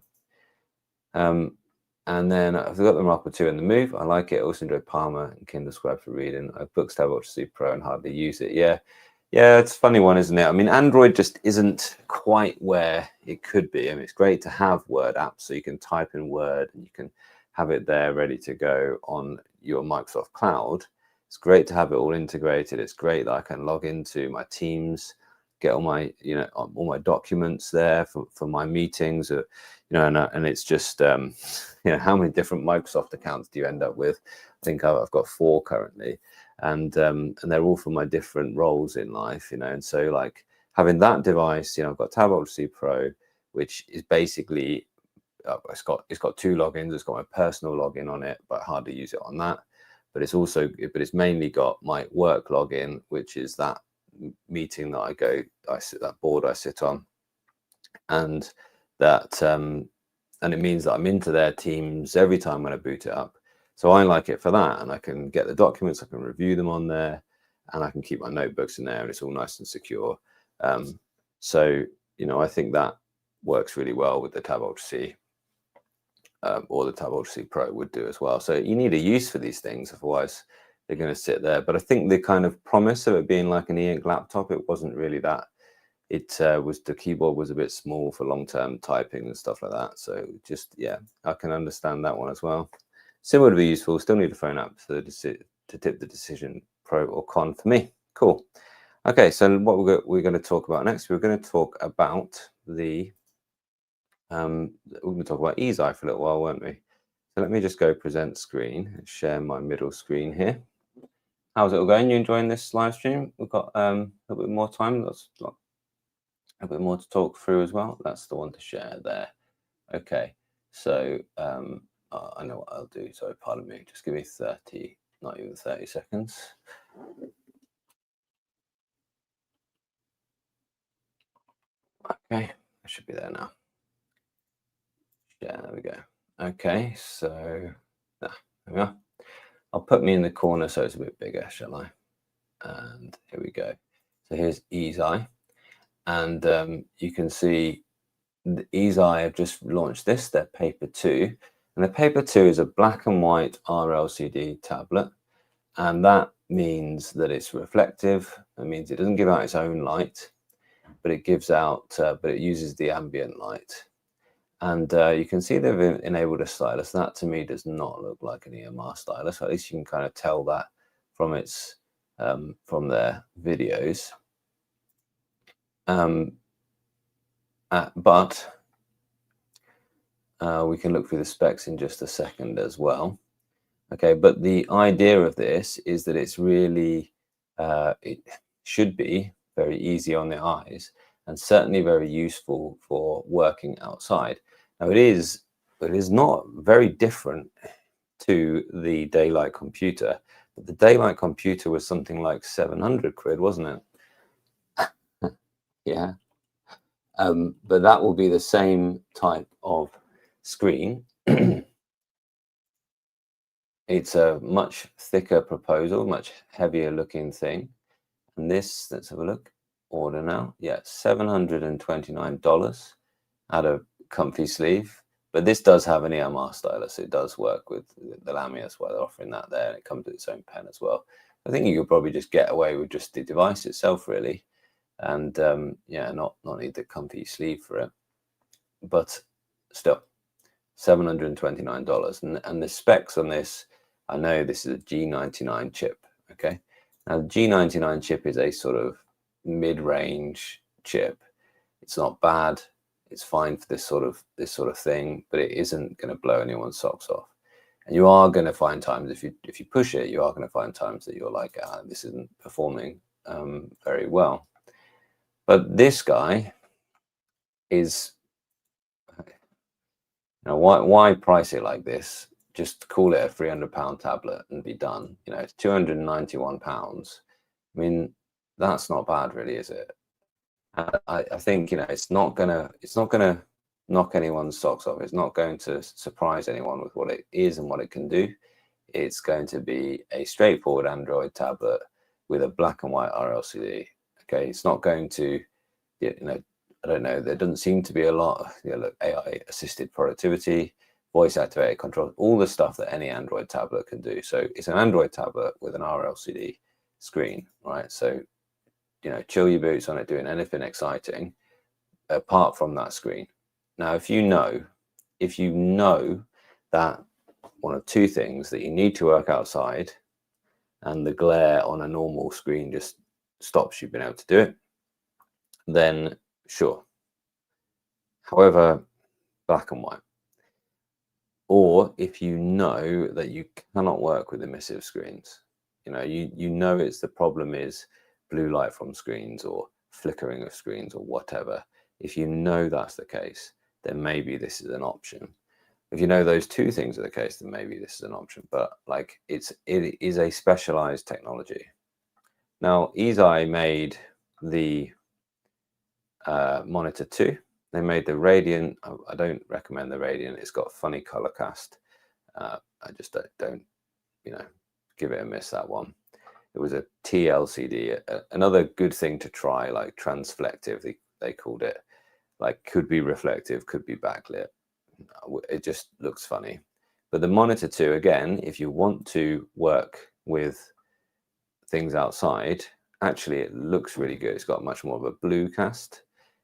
A: And then I've got the Remarkable 2 in the Move. I like it. I also enjoy Palma and Kindle Scribe for reading. I've BooxTab X C Pro and hardly use it. Yeah, it's a funny one, isn't it? I mean, Android just isn't quite where it could be. I mean, it's great to have Word apps, so you can type in Word and you can have it there ready to go on your Microsoft Cloud. It's great to have it all integrated. It's great that I can log into my Teams, get all my, you know, all my documents there for my meetings, you know, and it's just, you know, how many different Microsoft accounts do you end up with? I think I've got 4 currently, and they're all for my different roles in life, you know. And so, like, having that device, you know, I've got Tab X C Pro, which is basically it's got 2 logins. It's got my personal login on it, but I hardly use it on that. But it's mainly got my work login, which is that meeting that that board I sit on, and that and it means that I'm into their Teams every time when I boot it up. So I like it for that, and I can get the documents, I can review them on there, and I can keep my notebooks in there, and it's all nice and secure. So, you know, I think that works really well with the Tab X C. or the Tab Ultra C Pro would do as well. So you need a use for these things, otherwise they're going to sit there. But I think the kind of promise of it being like an e-ink laptop, it wasn't really that. It was, the keyboard was a bit small for long-term typing and stuff like that. So just, yeah, I can understand that one as well. Still would be useful. Still need a phone app to tip the decision pro or con for me. Cool. Okay, so what we're going to talk about next, we're going to talk about the we're going to talk about Eazeye for a little while, weren't we? So let me just go present screen and share my middle screen here. How's it all going? You enjoying this live stream? We've got a little bit more time. That's a bit more to talk through as well. That's the one to share there. Okay, so I know what I'll do. Sorry, pardon me. Just give me 30, not even 30 seconds. Okay, I should be there now. Yeah, there we go. Okay, so there we are. I'll put me in the corner so it's a bit bigger, shall I? And here we go. So here's Eazeye, and you can see the Eazeye have just launched this, their Paper 2, and the Paper 2 is a black and white RLCD tablet, and that means that it's reflective. It means it doesn't give out its own light, but it gives out, but it uses the ambient light. And you can see they've enabled a stylus. That to me does not look like an EMR stylus. At least you can kind of tell that from its from their videos. But we can look through the specs in just a second as well. Okay, but the idea of this is that it's really, it should be very easy on the eyes and certainly very useful for working outside. Now it is not very different to the Daylight computer, but the Daylight computer was something like 700 quid, wasn't it? Yeah. But that will be the same type of screen. It's a much thicker proposal, much heavier looking thing. And this, let's have a look, order now. Yeah, $729 at a comfy sleeve. But this does have an EMR stylus. It does work with the Lamia as well. They're offering that there. And it comes with its own pen as well. I think you could probably just get away with just the device itself, really. And yeah, not need the comfy sleeve for it. But still, $729. And the specs on this, I know this is a G99 chip, okay? Now, the G99 chip is a sort of mid-range chip. It's not bad. It's fine for this sort of thing, but it isn't going to blow anyone's socks off. And you are going to find times, if you push it, you are going to find times that you're like, this isn't performing very well. But this guy is, you know, why price it like this? Just call it a £300 tablet and be done. You know, it's £291. I mean, that's not bad, really, is it? I think, you know, it's not gonna knock anyone's socks off. It's not going to surprise anyone with what it is and what it can do. It's going to be a straightforward Android tablet with a black and white RLCD. Okay, it's not going to, you know, I don't know. There doesn't seem to be a lot of, you know, look, AI assisted productivity, voice activated control, all the stuff that any Android tablet can do. So it's an Android tablet with an RLCD screen, right? So, you know, chill your boots on it doing anything exciting apart from that screen. Now, if you know that one of two things, that you need to work outside and the glare on a normal screen just stops you being able to do it, then sure. However, black and white. Or if you know that you cannot work with emissive screens, you know, you know it's the problem is blue light from screens or flickering of screens or whatever. If you know that's the case, then maybe this is an option. If you know those two things are the case, then maybe this is an option. But like it is a specialized technology. Now, Eazeye made the Monitor 2. They made the Radiant. I don't recommend the Radiant. It's got funny color cast. I just don't, you know, give it a miss, that one. It was a TLCD. Another good thing to try, like transflective, they called it. Like, could be reflective, could be backlit. it just looks funny. But the Monitor 2, again, if you want to work with things outside, actually it looks really good. It's got much more of a blue cast.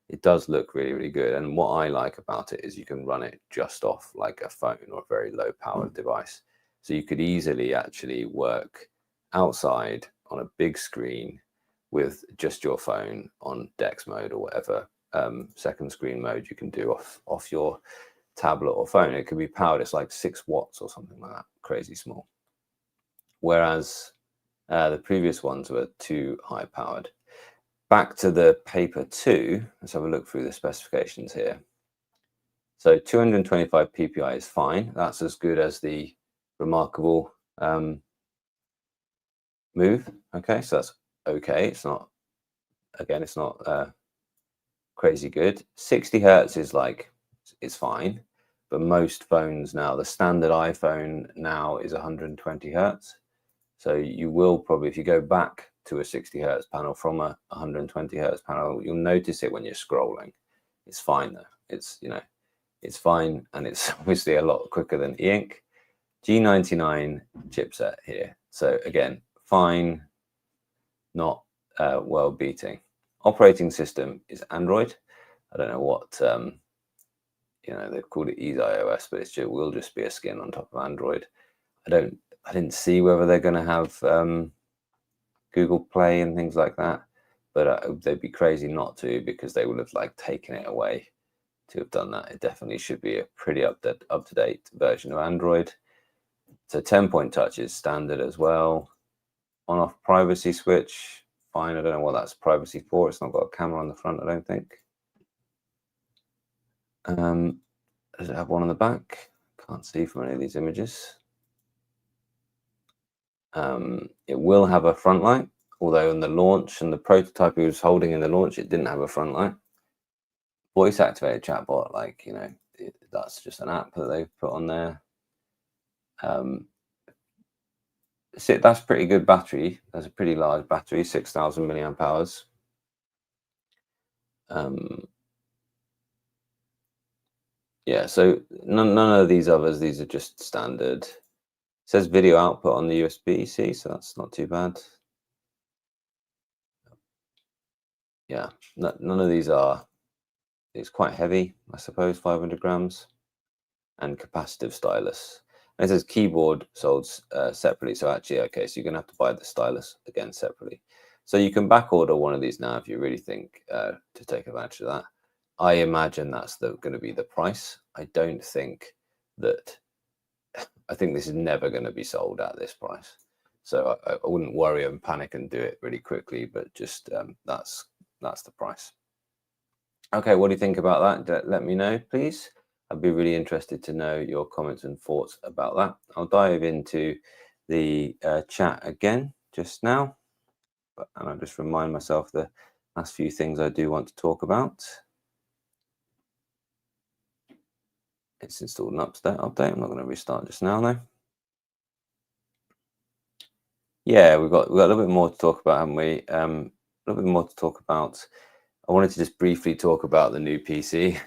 A: It does look really, really good. And what I like about it is you can run it just off like a phone or a very low powered device. So you could easily actually work outside on a big screen with just your phone on DeX mode or whatever second screen mode you can do off your tablet or phone. It can be powered. It's like 6 watts or something like that, crazy small. Whereas the previous ones were too high powered. Back to the Paper 2, let's have a look through the specifications here. So 225 ppi is fine. That's as good as the Remarkable Move. Okay, so that's okay. It's not, again, it's not crazy good. 60 hertz is like, it's fine. But most phones now, the standard iPhone now is 120 hertz. So you will probably, if you go back to a 60 hertz panel from a 120 hertz panel, you'll notice it when you're scrolling. It's fine though. It's, you know, it's fine, and it's obviously a lot quicker than e-ink. G99 chipset here. So again, fine, not world beating. Operating system is Android. I don't know what you know, they've called it Eazeye OS, but it will just be a skin on top of Android. I didn't see whether they're going to have Google Play and things like that, but they'd be crazy not to, because they would have like taken it away to have done that. It definitely should be a pretty up-to-date version of Android. So 10-point touch is standard as well. On-off privacy switch, fine. I don't know what that's privacy for. It's not got a camera on the front, I don't think. Does it have one on the back? Can't see from any of these images. It will have a front light, although in the launch and the prototype he was holding in the launch, it didn't have a front light. Voice activated chatbot, like, you know, that's just an app that they've put on there. That's pretty good battery. That's a pretty large battery, 6,000 milliamp hours. Yeah, so none of these others, these are just standard. It says video output on the USB-C, so that's not too bad. Yeah, none of these are, it's quite heavy, I suppose, 500 grams, and capacitive stylus. And it says keyboard sold separately, so actually, okay, so you're gonna have to buy the stylus again separately. So you can back order one of these now if you really think to take advantage of that. I imagine that's going to be the price. I don't think that, I think this is never going to be sold at this price. So I wouldn't worry and panic and do it really quickly, but just that's the price. Okay, what do you think about that? Let me know, please. I'd be really interested to know your comments and thoughts about that. I'll dive into the chat again just now, and I'll just remind myself the last few things I do want to talk about. It's installed an update. I'm not going to restart just now, though. Yeah, we've got a little bit more to talk about, haven't we? A little bit more to talk about. I wanted to just briefly talk about the new PC.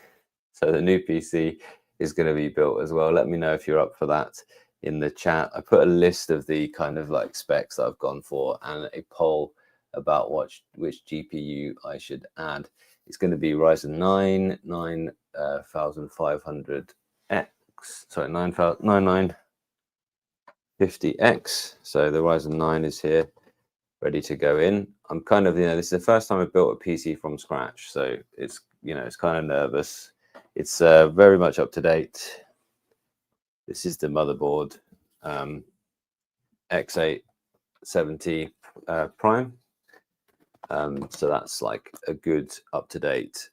A: So the new PC is going to be built as well. Let me know if you're up for that in the chat. I put a list of the kind of like specs that I've gone for and a poll about which GPU I should add. It's going to be Ryzen 9 9500X, sorry, 9950X. So the Ryzen 9 is here, ready to go in. I'm kind of, you know, this is the first time I've built a PC from scratch, so it's, you know, it's kind of nervous. It's very much up to date. This is the motherboard, X870 Prime. So that's like a good up to date,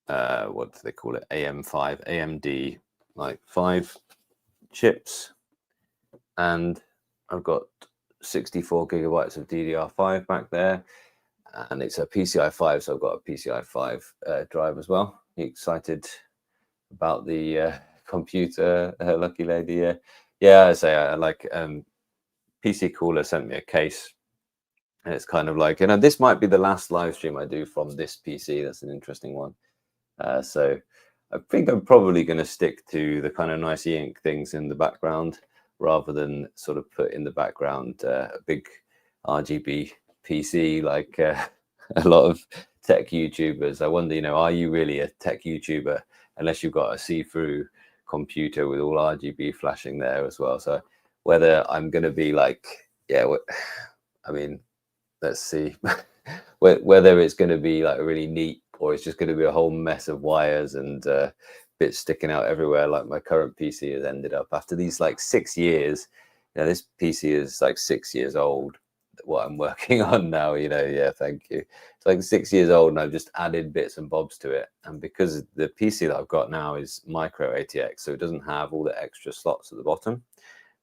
A: what do they call it? AM5, AMD, like 5 chips. And I've got 64 gigabytes of DDR5 back there. And it's a PCI 5, so I've got a PCI 5 drive as well. You excited about the computer, lucky lady? Yeah, I say I like PC Cooler sent me a case, and it's kind of like, you know, this might be the last live stream I do from this PC. That's an interesting one. So I think I'm probably going to stick to the kind of nice e-ink things in the background rather than sort of put in the background a big RGB PC like a lot of tech YouTubers. I wonder, you know, are you really a tech YouTuber unless you've got a see-through computer with all RGB flashing there as well? So whether I'm going to be like, yeah, I mean, let's see whether it's going to be like really neat or it's just going to be a whole mess of wires and bits sticking out everywhere like my current PC has ended up after these like 6 years. You know, this PC is like 6 years old, what I'm working on now, you know. Yeah, thank you. It's like 6 years old and I've just added bits and bobs to it, and because the PC that I've got now is micro ATX, so it doesn't have all the extra slots at the bottom,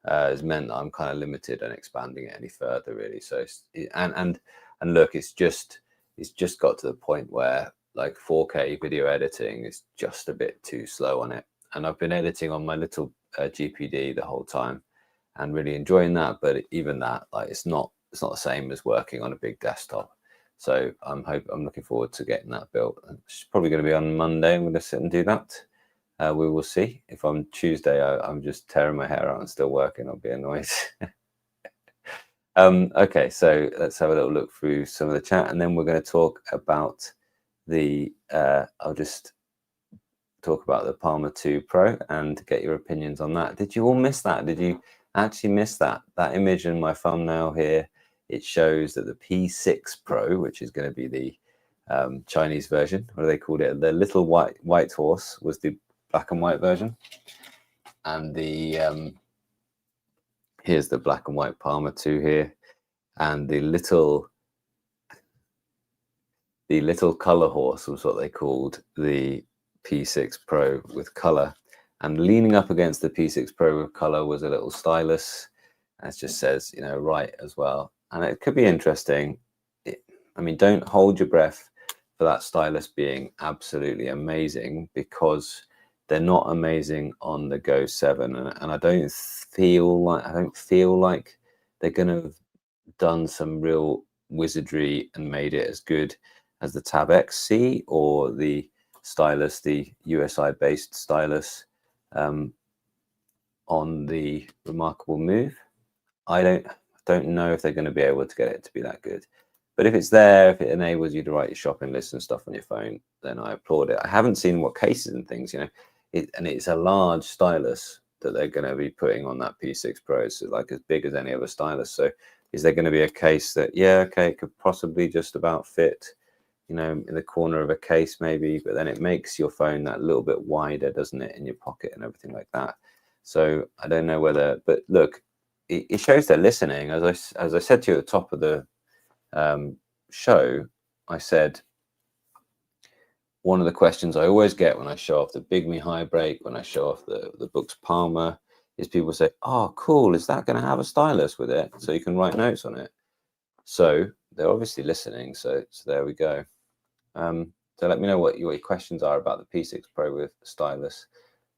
A: has meant that I'm kind of limited and expanding it any further, really. So and look, it's just got to the point where like 4K video editing is just a bit too slow on it, and I've been editing on my little GPD the whole time and really enjoying that, but even that, like, it's not the same as working on a big desktop. So I'm looking forward to getting that built. It's probably going to be on Monday. I'm going to sit and do that. We will see. If on Tuesday I'm just tearing my hair out and still working, I'll be annoyed. Okay, so let's have a little look through some of the chat, and then we're going to talk about the I'll just talk about the Palma 2 Pro and get your opinions on that. Did you all miss that? Did you actually miss that image in my thumbnail here? It shows that the P6 Pro, which is going to be the Chinese version, what do they call it? The little white horse was the black and white version, and the here's the black and white Palma 2 here, and the little color horse was what they called the P6 Pro with color, and leaning up against the P6 Pro with color was a little stylus, and it just says, you know, right as well. And it could be interesting. I mean, don't hold your breath for that stylus being absolutely amazing, because they're not amazing on the Go 7, and I don't feel like they're going to have done some real wizardry and made it as good as the Tab X C or the stylus, the USI based stylus on the Remarkable Move. I don't know if they're going to be able to get it to be that good. But if it's there, if it enables you to write your shopping list and stuff on your phone, then I applaud it. I haven't seen what cases and things, you know, and it's a large stylus that they're going to be putting on that P6 Pro. It's like as big as any other stylus. So is there going to be a case that, yeah, okay, it could possibly just about fit, you know, in the corner of a case maybe, but then it makes your phone that little bit wider, doesn't it, in your pocket and everything like that. So I don't know whether, but look, it shows they're listening. As I said to you at the top of the show, I said one of the questions I always get when I show off the Big Me High Break, when I show off the Boox Palma, is people say, oh, cool, is that going to have a stylus with it so you can write notes on it? So they're obviously listening. So there we go. So let me know what your questions are about the P6 Pro with stylus,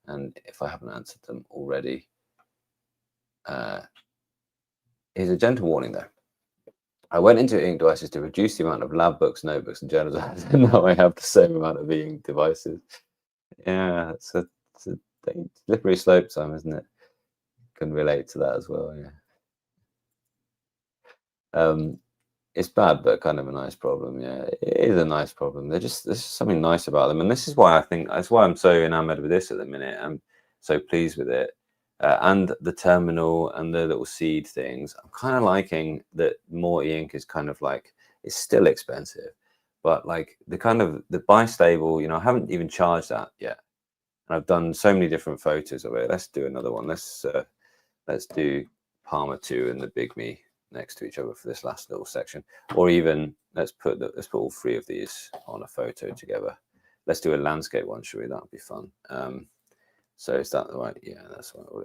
A: and if I haven't answered them already. Here's a gentle warning though. I went into e-ink devices to reduce the amount of lab books, notebooks, and journals. Now I have the same amount of e-ink devices. Yeah, it's a slippery slope, Sam, isn't it? Can relate to that as well. Yeah. It's bad, but kind of a nice problem. Yeah, it is a nice problem. There's something nice about them, and this is why that's why I'm so enamored with this at the minute. I'm so pleased with it. And the terminal and the little seed things. I'm kind of liking that more e-ink is kind of like, it's still expensive, but like the kind of the bistable, you know, I haven't even charged that yet. And I've done so many different photos of it. Let's do another one. Let's do Palma 2 and the Big Me next to each other for this last little section, or even let's put all three of these on a photo together. Let's do a landscape one, shall we? That'd be fun. So is that the right? Yeah, that's what we'll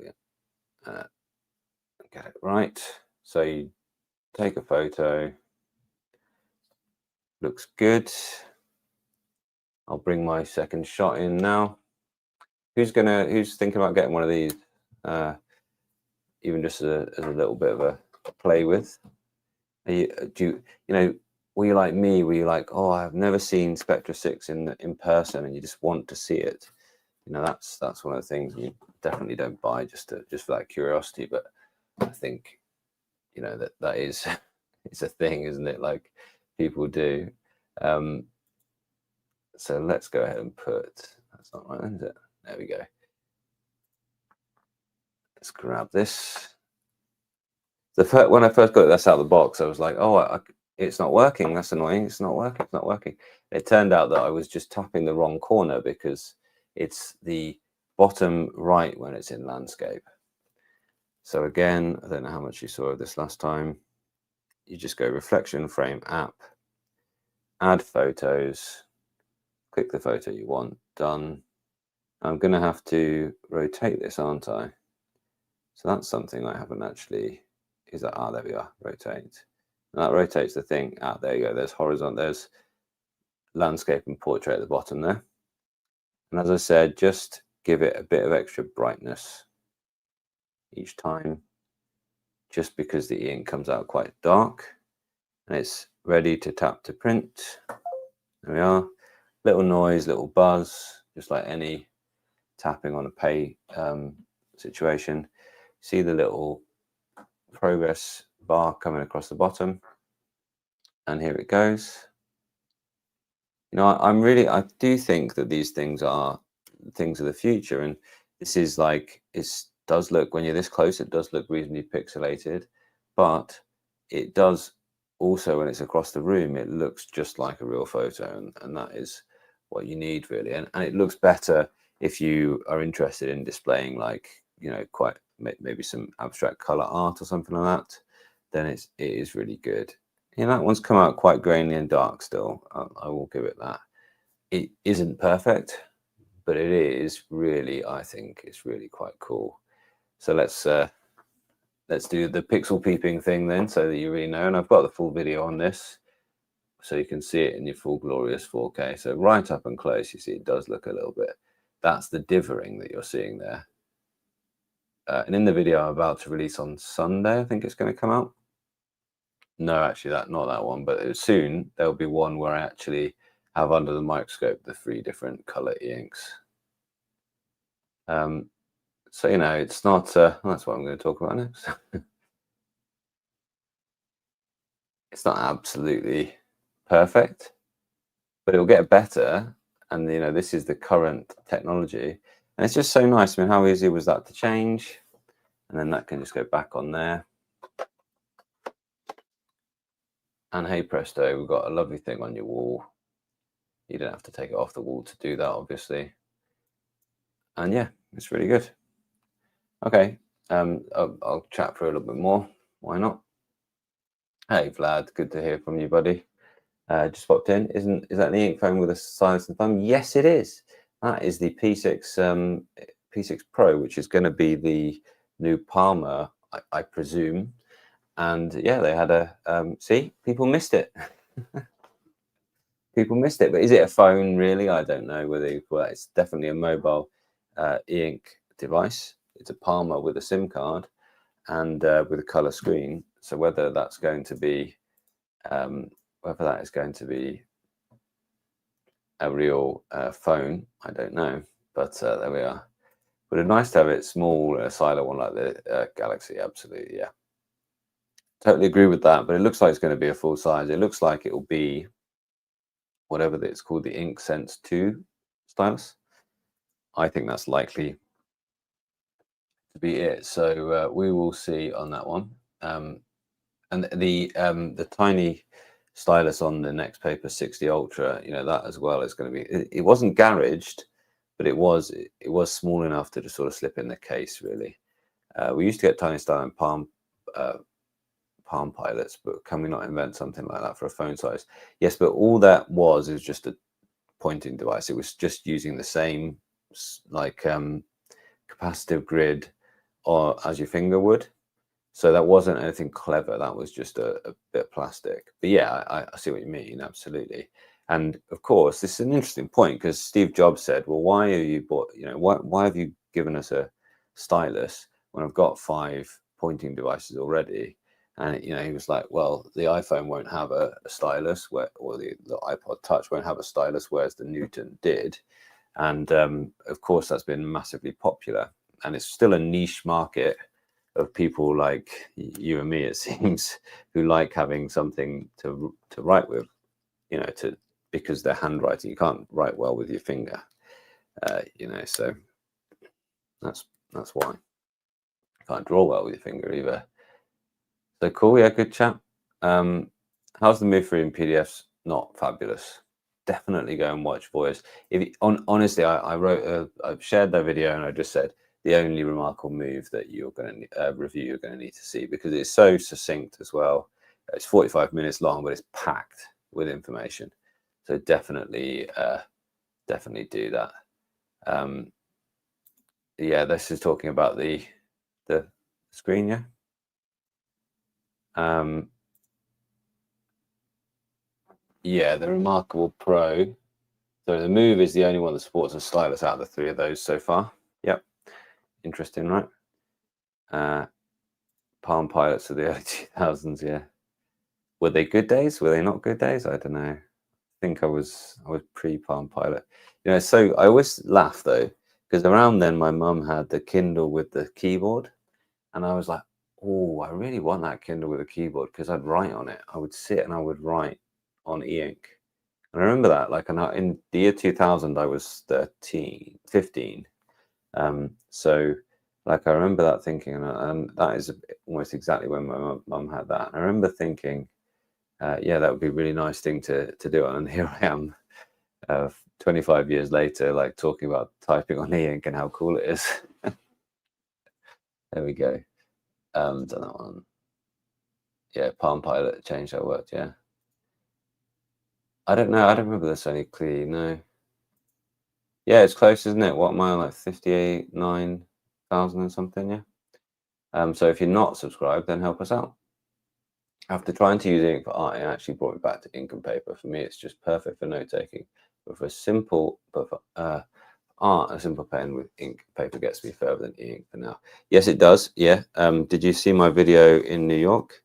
A: get it right. So you take a photo. Looks good. I'll bring my second shot in now. Who's thinking about getting one of these? Even just as a little bit of a play with. You know, were you like me? Were you like, oh, I've never seen Spectra 6 in person, and you just want to see it? you know, that's one of the things you definitely don't buy just for that curiosity. But I think, you know, that is it's a thing, isn't it? Like people do. So let's go ahead and put, that's not right, is it? There we go. Let's grab this. When I first got this out of the box, I was like, oh, it's not working. That's annoying. It's not working. It's not working. It turned out that I was just tapping the wrong corner because it's the bottom right when it's in landscape. So again, I don't know how much you saw of this last time. You just go Reflection Frame App, add photos, click the photo you want, done. I'm going to have to rotate this, aren't I? So that's something I haven't actually, is that, there we are, rotate. And that rotates the thing, there you go, there's horizontal, there's landscape and portrait at the bottom there. And as I said, just give it a bit of extra brightness each time, just because the ink comes out quite dark. And it's ready to tap to print. There we are, little noise, little buzz, just like any tapping on a pay situation. See the little progress bar coming across the bottom, and here it goes. You know, I do think that these things are things of the future, and this is like, it does look, when you're this close, it does look reasonably pixelated, but it does also, when it's across the room, it looks just like a real photo, and that is what you need really. And it looks better if you are interested in displaying, like, you know, quite maybe some abstract color art or something like that, then it is really good. You know, that one's come out quite grainy and dark still. I will give it that. It isn't perfect, but it is really, I think it's really quite cool. So let's do the pixel peeping thing then, so that you really know. And I've got the full video on this, so you can see it in your full glorious 4K. So right up and close, you see it does look a little bit. That's the dithering that you're seeing there. And in the video I'm about to release on Sunday, I think it's going to come out. No, actually, not that one, but soon there'll be one where I actually have under the microscope the 3 different color inks. So, you know, it's not, that's what I'm going to talk about next. It's not absolutely perfect, but it'll get better. And, you know, this is the current technology. And it's just so nice. I mean, how easy was that to change? And then that can just go back on there. And hey presto, we've got a lovely thing on your wall. You don't have to take it off the wall to do that, obviously. And yeah, it's really good. Okay, I'll chat for a little bit more. Why not? Hey Vlad, good to hear from you, buddy. Just popped in. Is that the ink phone with a stylus and thumb? Yes, it is. That is the P6 P6 Pro, which is going to be the new Palma, I presume. And yeah, they had a see, people missed it. People missed it. But is it a phone really? I don't know whether it's definitely a mobile e-ink device. It's a Palma with a SIM card and with a color screen. So whether that's going to be whether that is going to be a real phone, I don't know. But there we are. But it's nice to have it small, a silo one like the Galaxy. Absolutely, yeah. Totally agree with that. But it looks like it's going to be a full size. It looks like it will be whatever it's called, the Ink Sense 2 stylus. I think that's likely to be it. So we will see on that one. And the tiny stylus on the next paper 60 Ultra, you know, that as well is going to be. It wasn't garaged, but it was small enough to just sort of slip in the case. Really, we used to get tiny style in Palm Pilots, but can we not invent something like that for a phone size? Yes, but all that was just a pointing device. It was just using the same like capacitive grid or as your finger would. So that wasn't anything clever. That was just a bit of plastic. But yeah, I see what you mean. Absolutely. And of course, this is an interesting point because Steve Jobs said, "Well, why are you bought? You know, why have you given us a stylus when I've got 5 pointing devices already?" And you know, he was like, "Well, the iPhone won't have a stylus, or the iPod Touch won't have a stylus, whereas the Newton did." And of course, that's been massively popular, and it's still a niche market of people like you and me, it seems, who like having something to write with, you know, because they're handwriting. You can't write well with your finger, you know, so that's why. You can't draw well with your finger either. So cool, yeah, good chat. How's the move through in PDFs? Not fabulous. Definitely go and watch Voice. If honestly, I've shared that video and I just said the only remarkable move that you're going to review you're going to need to see, because it's so succinct as well. It's 45 minutes long, but it's packed with information. So definitely do that. Yeah, this is talking about the screen, yeah. Yeah, the Remarkable Pro. So the Move is the only one that supports a stylus out of the three of those so far. Yep. Interesting, right? Palm Pilots of the early 2000s, yeah. Were they good days? Were they not good days? I don't know. I think I was pre-Palm Pilot. You know, so I always laugh though, because around then my mum had the Kindle with the keyboard, and I was like, oh, I really want that Kindle with a keyboard, because I'd write on it. I would sit and I would write on e-ink. And I remember that, like, in the year 2000, I was 15. So, like, I remember that thinking, and that is almost exactly when my mum had that. I remember thinking, yeah, that would be a really nice thing to do. And here I am, 25 years later, like talking about typing on e-ink and how cool it is. There we go. Done that one. Yeah, Palm Pilot changed how it worked. Yeah. I don't know. I don't remember the Sony Clee. No. Yeah, it's close, isn't it? What am I, like 59,000 and something? Yeah. So if you're not subscribed, then help us out. After trying to use ink for art, it actually brought me back to ink and paper. For me, it's just perfect for note taking. But for art, a simple pen with ink and paper gets me further than e-ink for now. Yes, it does. Yeah. Did you see my video in New York?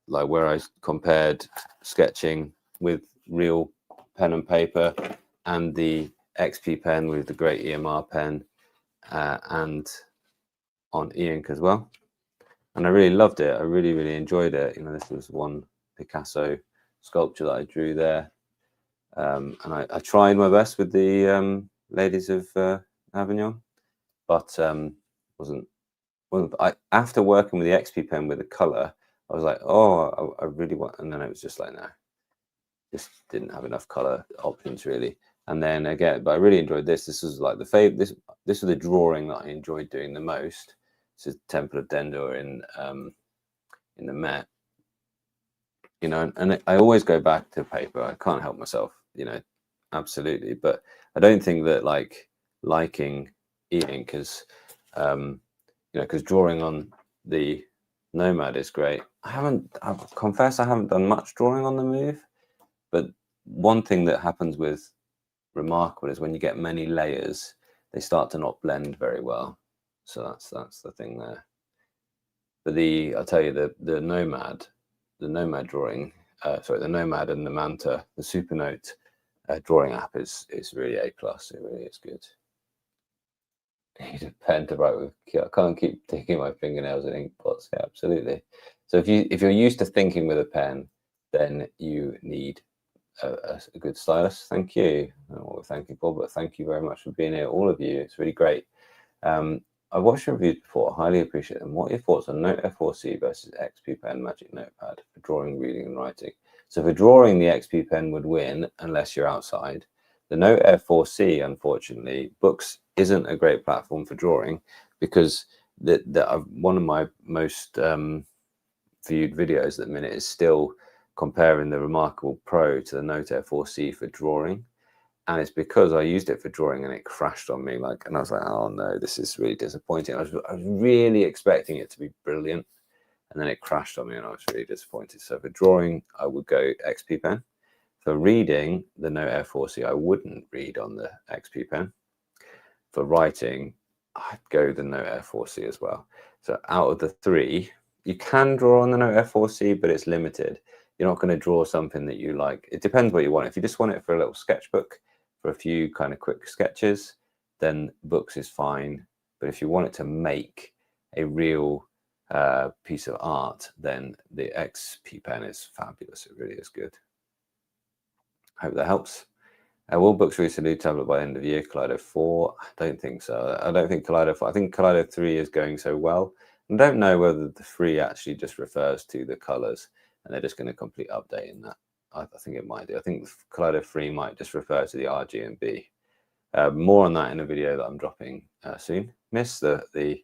A: Like where I compared sketching with real pen and paper and the XP pen with the great EMR pen, and on e-ink as well. And I really loved it. I really enjoyed it. You know, this was one Picasso sculpture that I drew there. And I tried my best with the ladies of Avignon, but after working with the XP pen with the color, I was like, oh, I really want, and then it was just like, no, just didn't have enough color options really. And then again, but I really enjoyed this. This was like the favorite. This was the drawing that I enjoyed doing the most. This is Temple of Dendor in the Met. You know, and I always go back to paper. I can't help myself. You know, absolutely. But I don't think that liking e-ink is, you know, because drawing on the Nomad is great. I've confessed I haven't done much drawing on the Move, but one thing that happens with Remarkable is when you get many layers, they start to not blend very well. So that's the thing there. But I'll tell you, the Nomad drawing, sorry, the Nomad and the Manta, the Supernote drawing app is really A+. It really is good. I need a pen to write with. I can't keep digging my fingernails in ink pots. Yeah, absolutely. So if you're used to thinking with a pen, then you need a good stylus. Thank you. I don't know what we're thanking for, but thank you very much for being here, all of you. It's really great. I've watched your reviews before. Highly appreciate them. What are your thoughts on Note F4C versus XP Pen Magic Notepad for drawing, reading, and writing? So for drawing, the XP Pen would win unless you're outside. The Note F4C, unfortunately, Boox isn't a great platform for drawing, because one of my most viewed videos at the minute is still comparing the Remarkable Pro to the Note F4C for drawing. And it's because I used it for drawing and it crashed on me, and I was like, oh no, this is really disappointing. I was really expecting it to be brilliant, and then it crashed on me and I was really disappointed. So for drawing, I would go XP Pen. For reading, the Note F4C, I wouldn't read on the XP Pen. For writing, I'd go the Note F4C as well. So out of the three, you can draw on the Note F4C, but it's limited. You're not going to draw something that you like. It depends what you want. If you just want it for a little sketchbook, for a few kind of quick sketches, then Boox is fine. But if you want it to make a real piece of art, then the XP pen is fabulous. It really is good. I hope that helps. Will Boox release a new tablet by the end of the year? Kaleido 4? I don't think so. I don't think Kaleido 4. I think Kaleido 3 is going so well. I don't know whether the 3 actually just refers to the colors and they're just going to complete update in that. I think it might do. I think Kaleido 3 might just refer to the RGB. More on that in a video that I'm dropping soon. Miss the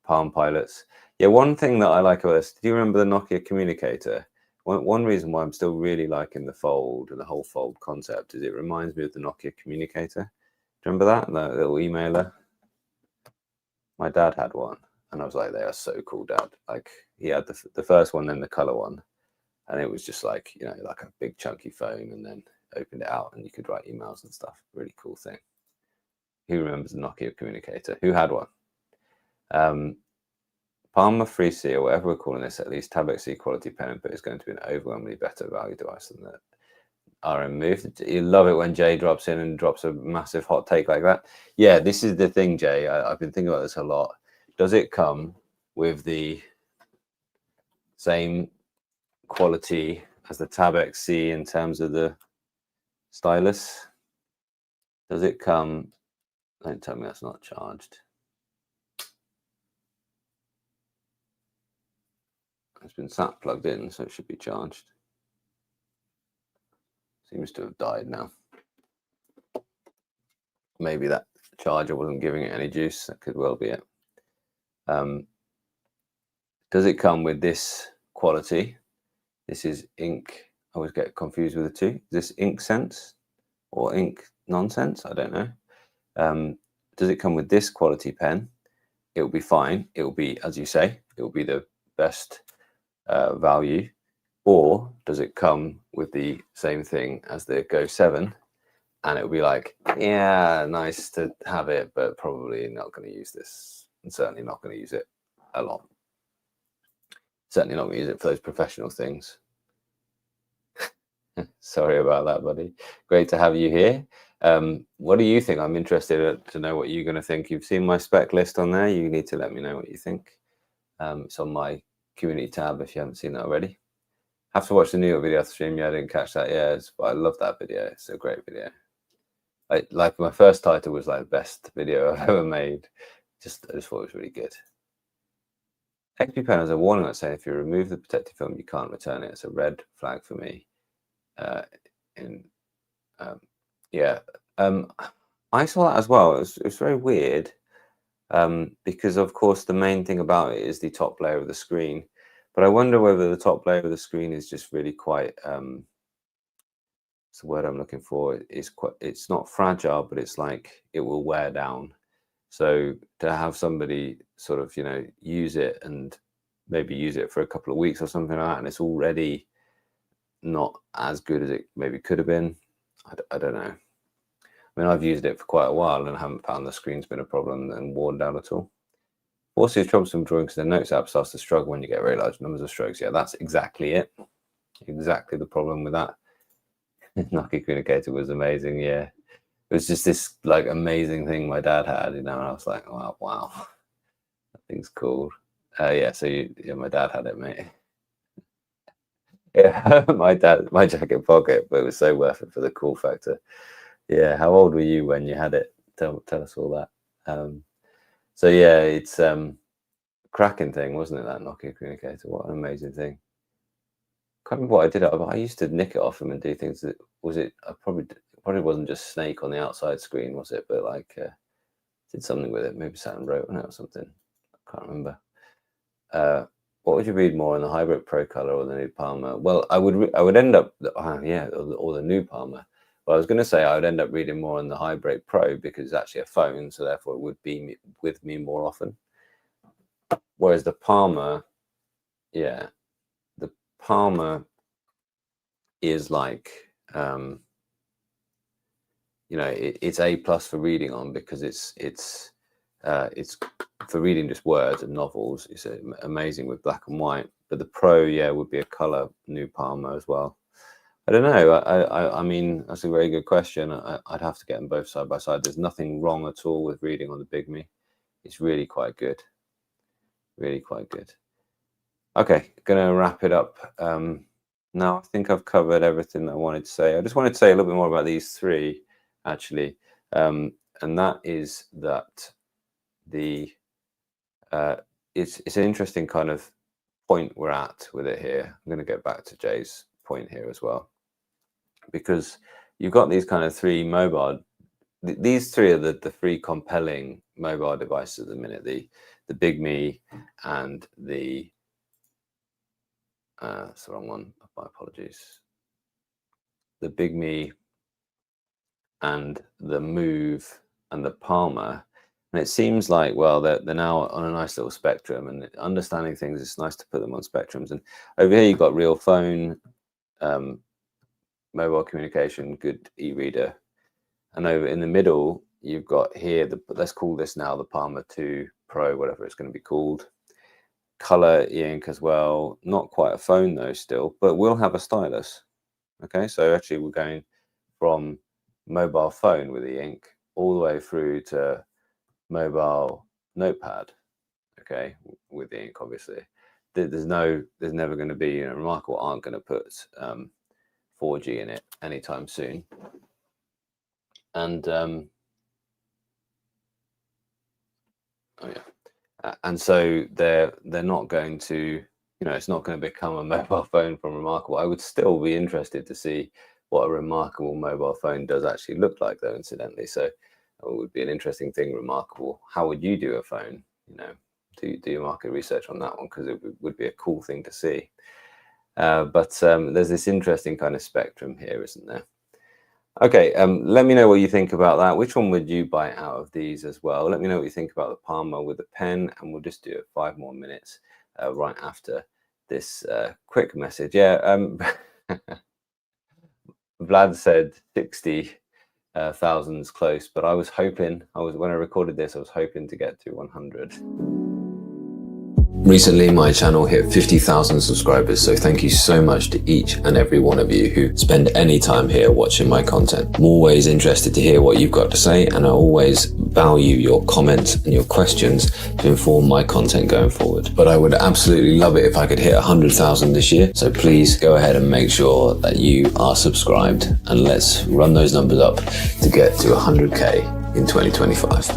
A: Palm Pilots. Yeah, one thing that I like about this, do you remember the Nokia communicator? One reason why I'm still really liking the fold and the whole fold concept is it reminds me of the Nokia communicator. Do you remember that little emailer? My dad had one, and I was like, they are so cool, Dad. Like, he had the first one, then the color one, and it was just like, you know, like a big chunky phone, and then opened it out and you could write emails and stuff. Really cool thing. Who remembers the Nokia communicator? Who had one? Palma 3C, or whatever we're calling this, at least Tab X C quality pen input is going to be an overwhelmingly better value device than the RM Move. You love it when Jay drops in and drops a massive hot take like that. Yeah, this is the thing, Jay. I've been thinking about this a lot. Does it come with the same quality as the Tab X C in terms of the stylus? Does it come? Don't tell me that's not charged. It's been sat plugged in, so it should be charged. Seems to have died now. Maybe that charger wasn't giving it any juice. That could well be it. Does it come with this quality? This is ink. I always get confused with the two. Is this ink sense or ink nonsense? I don't know. Does it come with this quality pen? It will be fine. It will be, as you say, it will be the best value. Or does it come with the same thing as the Go 7? And it will be like, yeah, nice to have it, but probably not going to use this. And certainly not going to use it a lot. Certainly not going to use it for those professional things. Sorry about that, buddy. Great to have you here. What do you think? I'm interested to know what you're going to think. You've seen my spec list on there. You need to let me know what you think. It's on my community tab if you haven't seen that already. Have to watch the New York video stream. Yeah, I didn't catch that. Yeah, but I love that video. It's a great video. Like my first title was like best video I've ever made. I just thought it was really good. XP Pen has a warning that saying if you remove the protective film, you can't return it. It's a red flag for me. I saw that as well. It's very weird because, of course, the main thing about it is the top layer of the screen. But I wonder whether the top layer of the screen is just really quite. It's the word I'm looking for. It's not fragile, but it's like it will wear down. So to have somebody sort of, you know, use it and maybe use it for a couple of weeks or something like that, and it's already not as good as it maybe could have been. I don't know. I mean, I've used it for quite a while and haven't found the screen's been a problem and worn down at all. Also, it's troublesome drawing because the Notes app starts to struggle when you get very large numbers of strokes. Yeah, that's exactly it. Exactly the problem with that. Nokia communicator was amazing. Yeah, it was just this like amazing thing my dad had, you know, and I was like, wow, that thing's cool. Yeah, so yeah, my dad had it, mate. Yeah, my jacket pocket, but it was so worth it for the cool factor. Yeah, how old were you when you had it? Tell us all that. So yeah, it's cracking thing, wasn't it? That Nokia communicator. What an amazing thing. Can't remember what I did. I used to nick it off him and do things. That was it. I probably wasn't just Snake on the outside screen, was it? But like did something with it. Maybe sat and wrote on it or something. I can't remember. What would you read more in the Hybrid Pro color or the new Palma? Well, I would end up or the new Palma. Well, I was going to say I would end up reading more on the Hybrid Pro because it's actually a phone, so therefore it would be with me more often. Whereas the Palma, yeah, the Palma is like, you know, it's A+ for reading on because it's for reading just words and novels. It's amazing with black and white. But the Pro, yeah, would be a color new Palma as well. I don't know. I mean, that's a very good question. I'd have to get them both side by side. There's nothing wrong at all with reading on the Big Me. It's really quite good. Really quite good. Okay, gonna wrap it up. Now I think I've covered everything that I wanted to say. I just wanted to say a little bit more about these three, actually, and that is that the it's an interesting kind of point we're at with it here. I'm going to get back to Jay's point here as well, because you've got these kind of three mobile. These three are the three compelling mobile devices at the minute: the Big Me and the that's the wrong one. My apologies. The Big Me and the Move and the Palma. And it seems like, well, they're now on a nice little spectrum, and understanding things, it's nice to put them on spectrums. And over here, you've got real phone, mobile communication, good e-reader. And over in the middle, you've got here, let's call this now the Palma 2 Pro, whatever it's going to be called. Color e-ink as well. Not quite a phone though still, but we'll have a stylus. Okay, so actually we're going from mobile phone with e-ink all the way through to mobile notepad, okay, with the ink. Obviously there's never going to be, you know, Remarkable aren't going to put 4G in it anytime soon. And oh yeah, and so they're not going to, you know, it's not going to become a mobile phone from Remarkable. I would still be interested to see what a Remarkable mobile phone does actually look like, though, incidentally. So it would be an interesting thing. Remarkable, how would you do a phone? You know, do your market research on that one, because it would be a cool thing to see. But there's this interesting kind of spectrum here, isn't there? Okay, let me know what you think about that. Which one would you buy out of these as well? Let me know what you think about the Palma with the pen, and we'll just do it 5 more minutes right after this quick message. Yeah, Vlad said 60,000's close, but I was hoping, when I recorded this, I was hoping to get to 100. Recently, my channel hit 50,000 subscribers, so thank you so much to each and every one of you who spend any time here watching my content. I'm always interested to hear what you've got to say, and I always value your comments and your questions to inform my content going forward. But I would absolutely love it if I could hit 100,000 this year, so please go ahead and make sure that you are subscribed, and let's run those numbers up to get to 100K in 2025.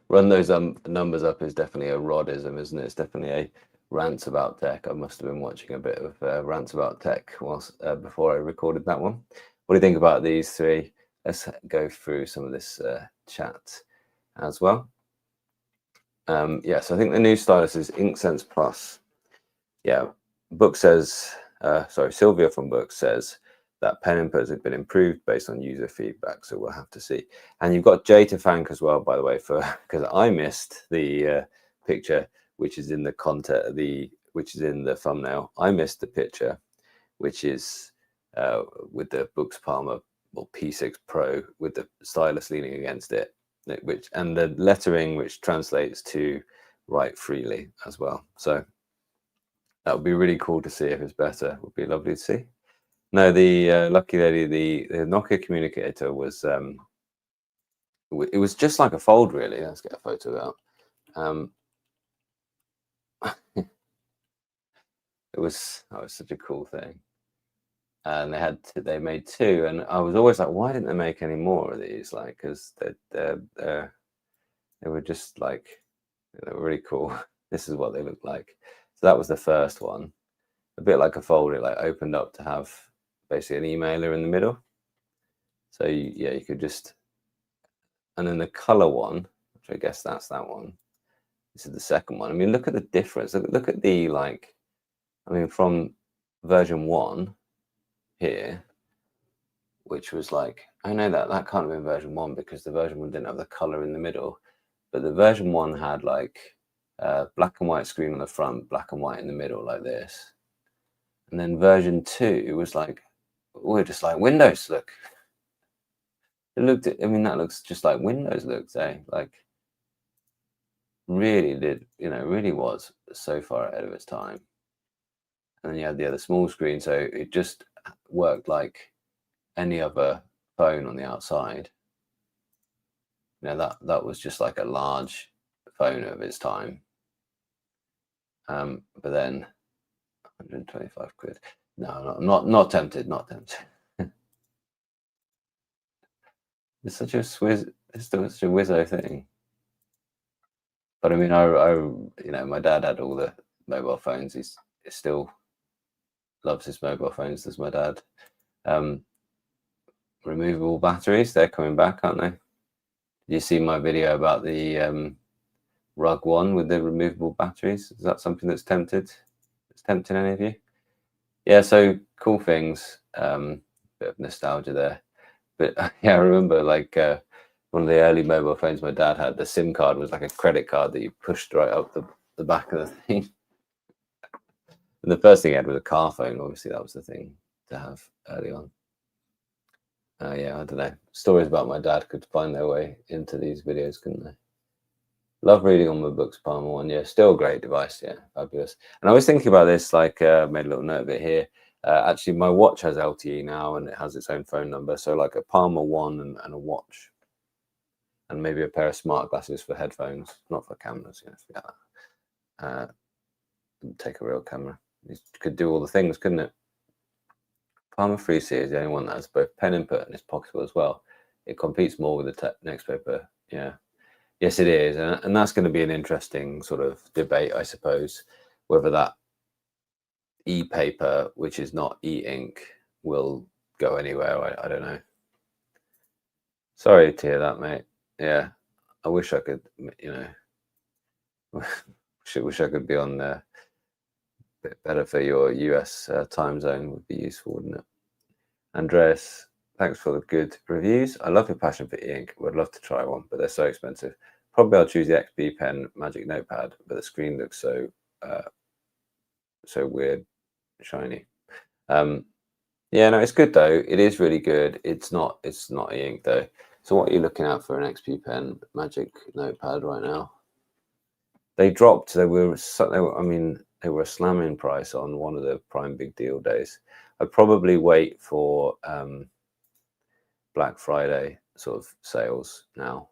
A: Run those numbers up is definitely a Rodism, isn't it? It's definitely a rants about tech. I must have been watching a bit of rants about tech whilst before I recorded that one. What do you think about these three? Let's go through some of this chat as well. Yes, I think the new stylus is InkSense Plus. Yeah, Boox says, sorry, Sylvia from Boox says that pen inputs have been improved based on user feedback, so we'll have to see. And you've got Jay to thank as well, by the way, for, because I missed the picture which is in the content, which is in the thumbnail. I missed the picture which is with the Boox Palma or P6 Pro with the stylus leaning against it, which, and the lettering which translates to write freely as well. So that would be really cool to see. If it's better, would be lovely to see. No, the lucky lady, the Nokia communicator was it was just like a fold, really. Let's get a photo out. It was such a cool thing, and they made 2, and I was always like, why didn't they make any more of these? Like, because they were just like, they were really cool. This is what they look like. So that was the first one, a bit like a fold. It like opened up to have basically an emailer in the middle. So yeah, you could just, and then the color one, which I guess that's that one. This is the second one. I mean, look at the difference. Look at the, like, I mean, from version 1 here, which was like, I know that can't have been version 1 because the version 1 didn't have the color in the middle, but the version 1 had like black and white screen on the front, black and white in the middle, like this. And then version 2 was like we're just like Windows. Look, it looked. I mean, that looks just like Windows looks, eh? Like, really did, you know, really was so far ahead of its time. And then you had the other small screen, so it just worked like any other phone on the outside. You know, that was just like a large phone of its time. But then 125 quid. No, not tempted, not tempted. It's such a swizz, it's still such a wizzo thing. But I mean, you know, my dad had all the mobile phones. He still loves his mobile phones, does my dad. Removable batteries, they're coming back, aren't they? Did you see my video about the Rug One with the removable batteries? Is that something that's tempted? It's tempting any of you? Yeah, so cool things. Bit of nostalgia there. But yeah, I remember like one of the early mobile phones my dad had, the SIM card was like a credit card that you pushed right up the back of the thing. And the first thing he had was a car phone. Obviously, that was the thing to have early on. Yeah, I don't know. Stories about my dad could find their way into these videos, couldn't they? Love reading on my Boox Palma one. Yeah, still a great device. Yeah, fabulous. And I was thinking about this, like, made a little note of it here. Actually, my watch has LTE now, and it has its own phone number. So, like a Palma one and a watch, and maybe a pair of smart glasses for headphones, not for cameras. You know, forget that. Take a real camera. You could do all the things, couldn't it? Palma 3C is the only one that has both pen input and is pocketable as well. It competes more with the next paper. Yeah. Yes, it is. And that's going to be an interesting sort of debate, I suppose, whether that ePaper, which is not e-ink, will go anywhere. I don't know. Sorry to hear that, mate. Yeah. I wish I could, you know, wish I could be on there. Bit better for your US time zone would be useful, wouldn't it? Andreas, thanks for the good reviews. I love your passion for e-ink. Would love to try one, but they're so expensive. Probably I'll choose the XP Pen Magic Notepad, but the screen looks so so weird, shiny. Yeah, no, it's good though. It is really good. It's not e-ink though. So what are you looking at for an XP Pen Magic Notepad right now? They dropped. They were I mean, they were a slamming price on one of the Prime Big Deal days. I'd probably wait for Black Friday sort of sales now.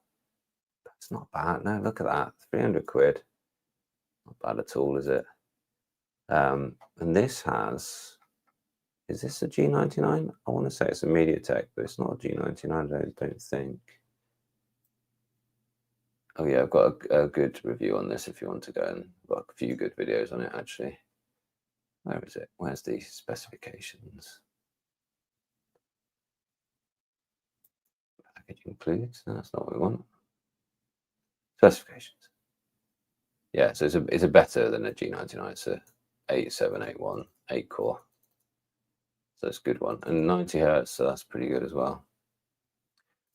A: That's not bad. No, look at that. 300 quid. Not bad at all, is it? And this has, is this a G99? I want to say it's a MediaTek, but it's not a G99, I don't think. Oh yeah, I've got a good review on this if you want to go, and I've got a few good videos on it actually. Where is it? Where's the specifications? Package includes. No, that's not what we want. Specifications. Yeah, so it's a better than a G99. It's a 8781 8-core. So it's a good one. And 90 hertz, so that's pretty good as well.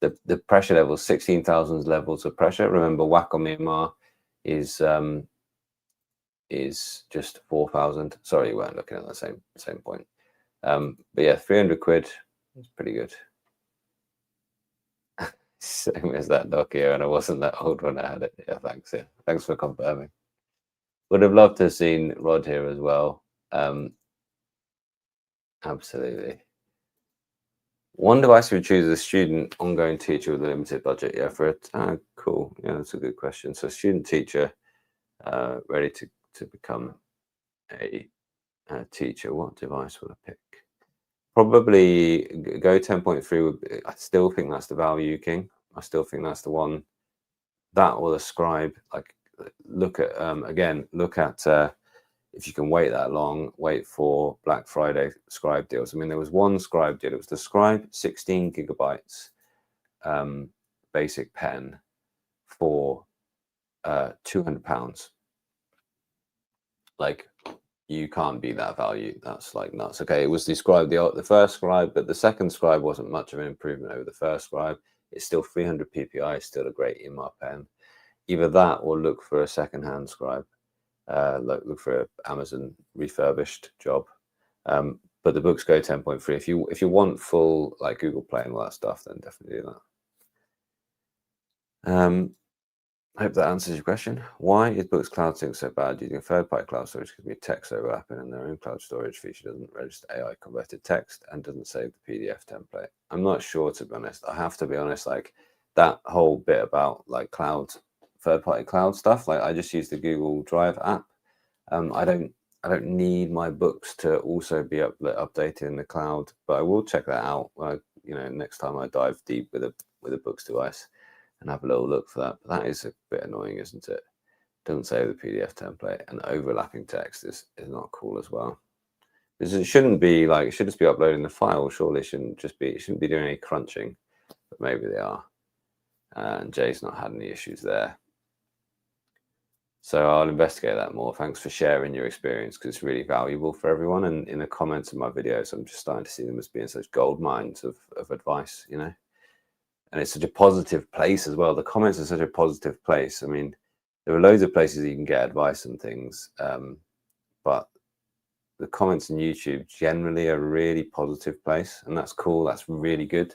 A: The pressure level, 16,000 levels of pressure. Remember, Wacom Myanmar is just 4,000. Sorry, you weren't looking at the same point. But yeah, 300 quid is pretty good. Same as that Nokia, and I wasn't that old when I had it. Yeah, thanks. Yeah, thanks for confirming. Would have loved to have seen Rod here as well. Absolutely. One device you would choose as a student, ongoing teacher with a limited budget. Yeah, for it. Cool. Yeah, that's a good question. So, student teacher, ready to become a teacher. What device would I pick? Probably Go 10.3 would be, I still think that's the value king. I still think that's the one. That or the Scribe. Like, look at again, look at if you can wait that long, wait for Black Friday Scribe deals. I mean, there was one Scribe deal. It was the Scribe 16 gigabytes basic pen for £200. Like, you can't beat that value. That's like nuts. Okay, it was the Scribe, the first Scribe, but the second Scribe wasn't much of an improvement over the first Scribe. It's still 300 ppi, still a great EMR pen. Either that or look for a second-hand Scribe. Look for an Amazon refurbished job. But the Boox Go 10.3, if you want full like Google Play and all that stuff, then definitely do that. I hope that answers your question. Why is Boox Cloud Sync so bad? Using a third-party cloud storage can be text overlapping, and their own cloud storage feature doesn't register AI converted text and doesn't save the PDF template. I'm not sure, to be honest. I have to be honest, like that whole bit about like cloud, third-party cloud stuff. Like I just use the Google Drive app. I don't need my books to also be updated in the cloud, but I will check that out when next time I dive deep with a Boox device and have a little look for that. But that is a bit annoying, isn't it? Doesn't save the PDF template, and overlapping text is not cool as well. Because it shouldn't be like, it should just be uploading the file. Surely it shouldn't be doing any crunching, but maybe they are. And Jay's not had any issues there. So I'll investigate that more. Thanks for sharing your experience, because it's really valuable for everyone. And in the comments of my videos, I'm just starting to see them as being such gold mines of advice, And it's such a positive place as well. The comments are such a positive place. I mean, there are loads of places you can get advice and things, but the comments on YouTube generally are a really positive place, and that's cool. That's really good.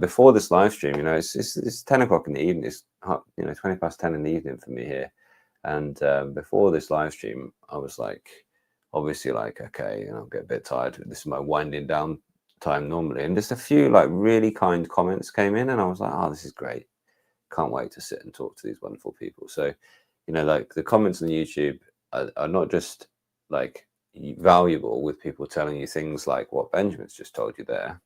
A: Before this live stream, it's 10 o'clock in the evening. It's 20 past 10 in the evening for me here. And before this live stream, I was like, obviously, like, okay, I'll get a bit tired. This is my winding down time normally. And just a few like really kind comments came in, and I was like, oh, this is great. Can't wait to sit and talk to these wonderful people. So, like the comments on YouTube are not just like valuable with people telling you things like what Benjamin's just told you there.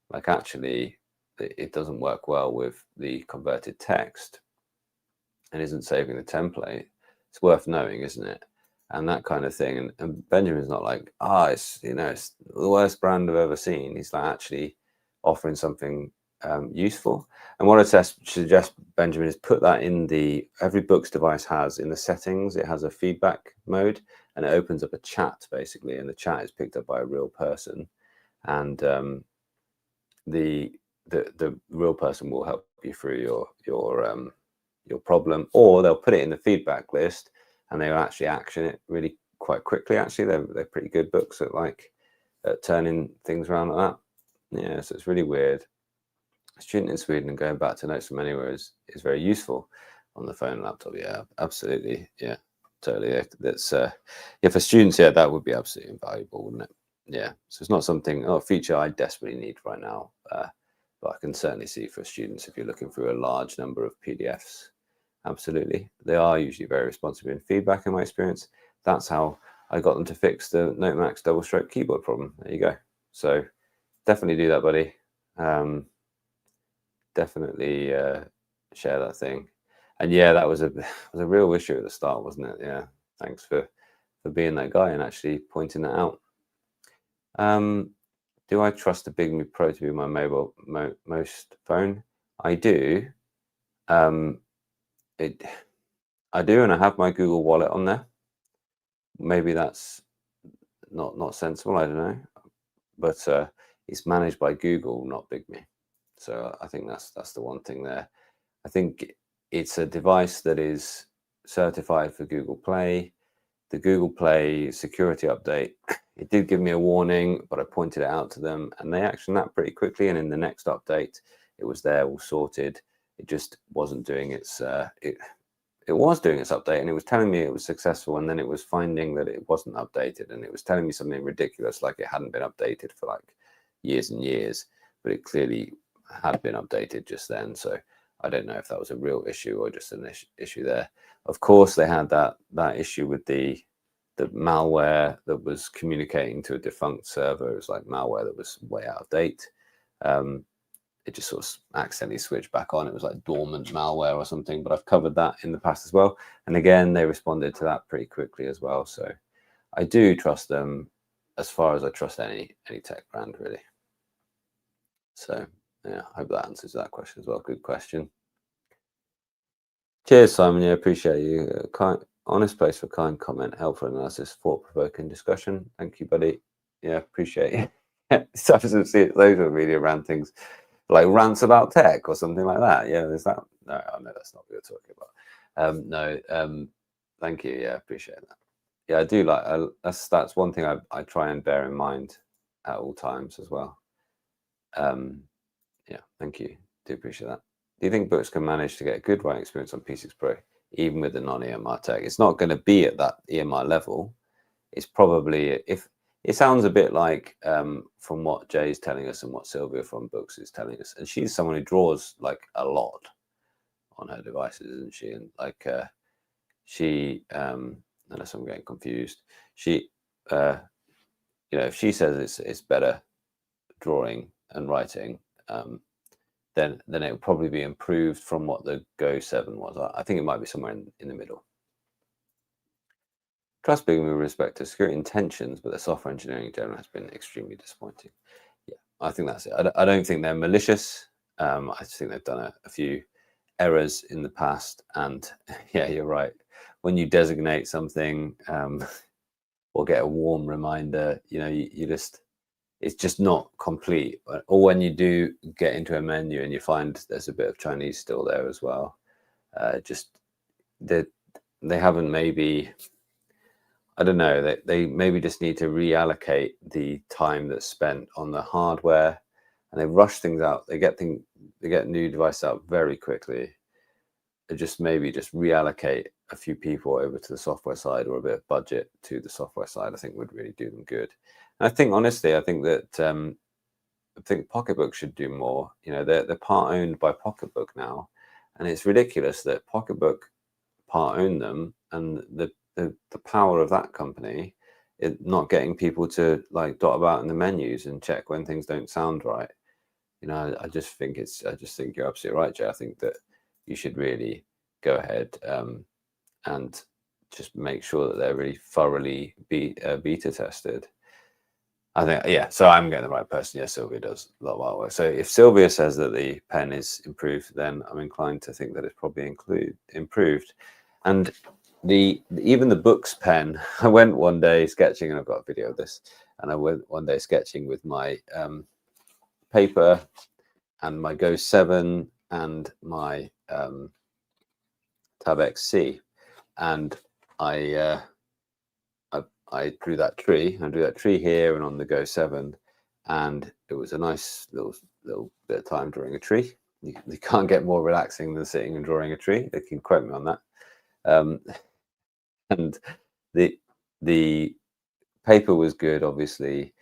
A: Like, actually, it doesn't work well with the converted text and isn't saving the template. It's worth knowing, isn't it? And that kind of thing. And Benjamin's not like, it's it's the worst brand I've ever seen. He's like actually offering something useful. And what I suggest, Benjamin, is put that in every Boox device has in the settings. It has a feedback mode, and it opens up a chat basically, and the chat is picked up by a real person, and the real person will help you through your problem, or they'll put it in the feedback list and they'll actually action it really quite quickly. Actually, they're pretty good Boox at turning things around like that. Yeah, so it's really weird. A student in Sweden and going back to notes from anywhere is very useful on the phone and laptop. Yeah, absolutely. Yeah, totally. That's for students, yeah, that would be absolutely invaluable, wouldn't it? Yeah, so it's not a feature I desperately need right now, but I can certainly see for students if you're looking through a large number of PDFs. Absolutely, they are usually very responsive in feedback. In my experience, that's how I got them to fix the Note Max double stroke keyboard problem. There you go. So definitely do that, buddy. Definitely share that thing. And yeah, that was a real issue at the start, wasn't it? Yeah, thanks for being that guy and actually pointing that out. Do I trust the Big Me Pro to be my mobile most phone? I do. I do, and I have my Google Wallet on there. Maybe that's not sensible. I don't know, but it's managed by Google, not Big Me. So I think that's the one thing there. I think it's a device that is certified for Google Play. The Google Play security update, it did give me a warning, but I pointed it out to them and they actioned that pretty quickly. And in the next update, it was there, all sorted. It just wasn't doing its, it was doing its update, and it was telling me it was successful. And then it was finding that it wasn't updated, and it was telling me something ridiculous, like it hadn't been updated for like years and years, but it clearly had been updated just then. So I don't know if that was a real issue or just an issue there. Of course, they had that issue with the malware that was communicating to a defunct server. It was like malware that was way out of date. It just sort of accidentally switched back on. It was like dormant malware or something, but I've covered that in the past as well. And again, they responded to that pretty quickly as well. So I do trust them as far as I trust any tech brand, really. So yeah, I hope that answers that question as well. Good question. Cheers, Simon. Yeah, appreciate you. Honest place for kind comment, helpful analysis, thought-provoking discussion. Thank you, buddy. Yeah, appreciate it. Those are really around things like rants about tech or something like that. Yeah, there's that. No, that's not what you're talking about. No, thank you. Yeah, appreciate that. Yeah, I do like, that's one thing I try and bear in mind at all times as well. Yeah, thank you. Do appreciate that. Do you think Boox can manage to get a good writing experience on P6 Pro, even with the non-EMR tech? It's not going to be at that EMR level. It's probably, if it sounds a bit like from what Jay's telling us and what Sylvia from Boox is telling us, and she's someone who draws like a lot on her devices, isn't she? And like she, unless I'm getting confused, she, you know, if she says it's better drawing and writing, then it will probably be improved from what the Go 7 was. I think it might be somewhere in the middle. Trust being with respect to security intentions, but the software engineering in general has been extremely disappointing. Yeah, I think that's it. I don't think they're malicious. I just think they've done a few errors in the past. And yeah, you're right. When you designate something or get a warm reminder, you know, you just, it's just not complete. Or when you do get into a menu and you find there's a bit of Chinese still there as well, just they haven't, maybe, I don't know, they maybe just need to reallocate the time that's spent on the hardware, and they rush things out. They get new devices out very quickly. They just maybe just reallocate a few people over to the software side, or a bit of budget to the software side. I think would really do them good. And I think, honestly, I think that I think Pocketbook should do more. You know, they're part owned by Pocketbook now, and it's ridiculous that Pocketbook part own them, and the power of that company is not getting people to like dot about in the menus and check when things don't sound right. You know, I just think you're absolutely right, Jay. I think that you should really go ahead and just make sure that they're really thoroughly beta tested. I think, yeah, so I'm getting the right person. Yeah, Sylvia does a lot of artwork. So if Sylvia says that the pen is improved, then I'm inclined to think that it's probably improved. And even the Boox pen, I went one day sketching, and I've got a video of this, and I went one day sketching with my paper and my Go 7 and my Tab X C, and I drew that tree. I drew that tree here and on the Go 7, and it was a nice little bit of time drawing a tree. You can't get more relaxing than sitting and drawing a tree. They can quote me on that. And the paper was good, obviously.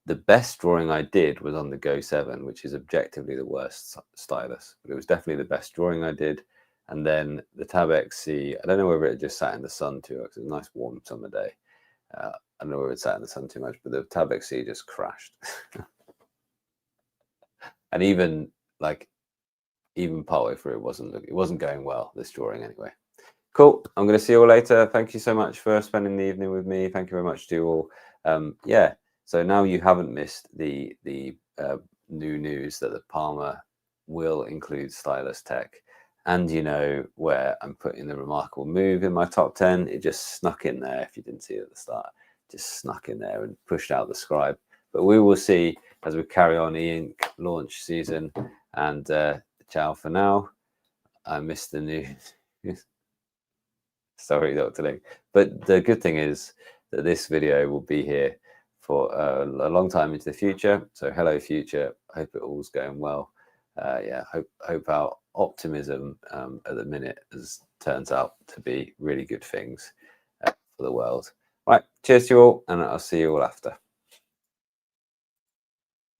A: The best drawing I did was on the Go 7, which is objectively the worst stylus, but it was definitely the best drawing I did. And then the Tab X C, I don't know whether it just sat in the sun too much. It was a nice warm summer day. I don't know whether it sat in the sun too much, but the Tab X C just crashed. And even partway through, it wasn't going well, this drawing anyway. Cool. I'm going to see you all later. Thank you so much for spending the evening with me. Thank you very much to you all. Yeah. So now you haven't missed the new news that the Palma will include stylus tech, and you know where I'm putting the remarkable move in my top 10. It just snuck in there. If you didn't see it at the start, just snuck in there and pushed out the scribe. But we will see as we carry on e-ink launch season. And ciao for now. I missed the news. Sorry, Dr. Link. But the good thing is that this video will be here for a long time into the future. So hello, future. I hope it all's going well. Yeah, hope our optimism at the minute turns out to be really good things for the world. Right, cheers to you all, and I'll see you all after.